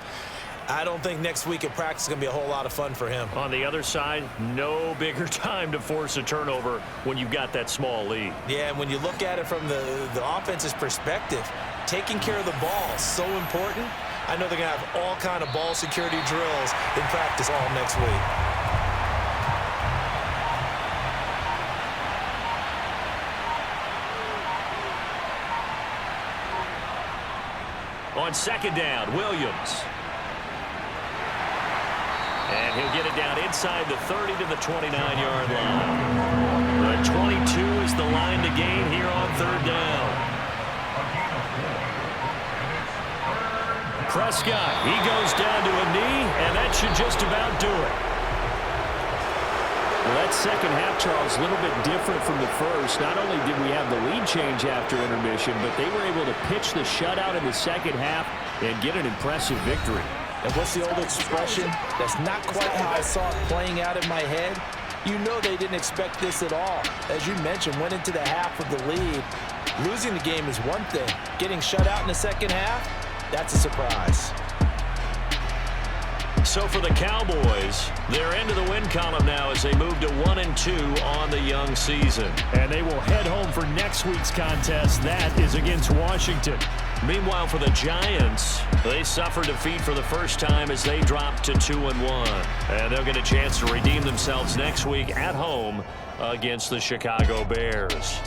I don't think next week at practice is going to be a whole lot of fun for him. On the other side, no bigger time to force a turnover when you've got that small lead. Yeah, and when you look at it from the offense's perspective, taking care of the ball is so important. I know they're going to have all kind of ball security drills in practice all next week. On 2nd down, Williams. And he'll get it down inside the 30 to the 29-yard line. The 22 is the line to gain here on 3rd down. Prescott, he goes down to a knee, and that should just about do it. Well, that second half, Charles, a little bit different from the first. Not only did we have the lead change after intermission, but they were able to pitch the shutout in the second half and get an impressive victory. And what's the old expression? That's not quite how I saw it playing out in my head. You know they didn't expect this at all. As you mentioned, went into the half with the lead. Losing the game is one thing. Getting shut out in the second half, that's a surprise. So for the Cowboys, they're into the win column now as they move to 1-2 on the young season. And they will head home for next week's contest. That is against Washington. Meanwhile, for the Giants, they suffer defeat for the first time as they drop to 2-1. And they'll get a chance to redeem themselves next week at home against the Chicago Bears.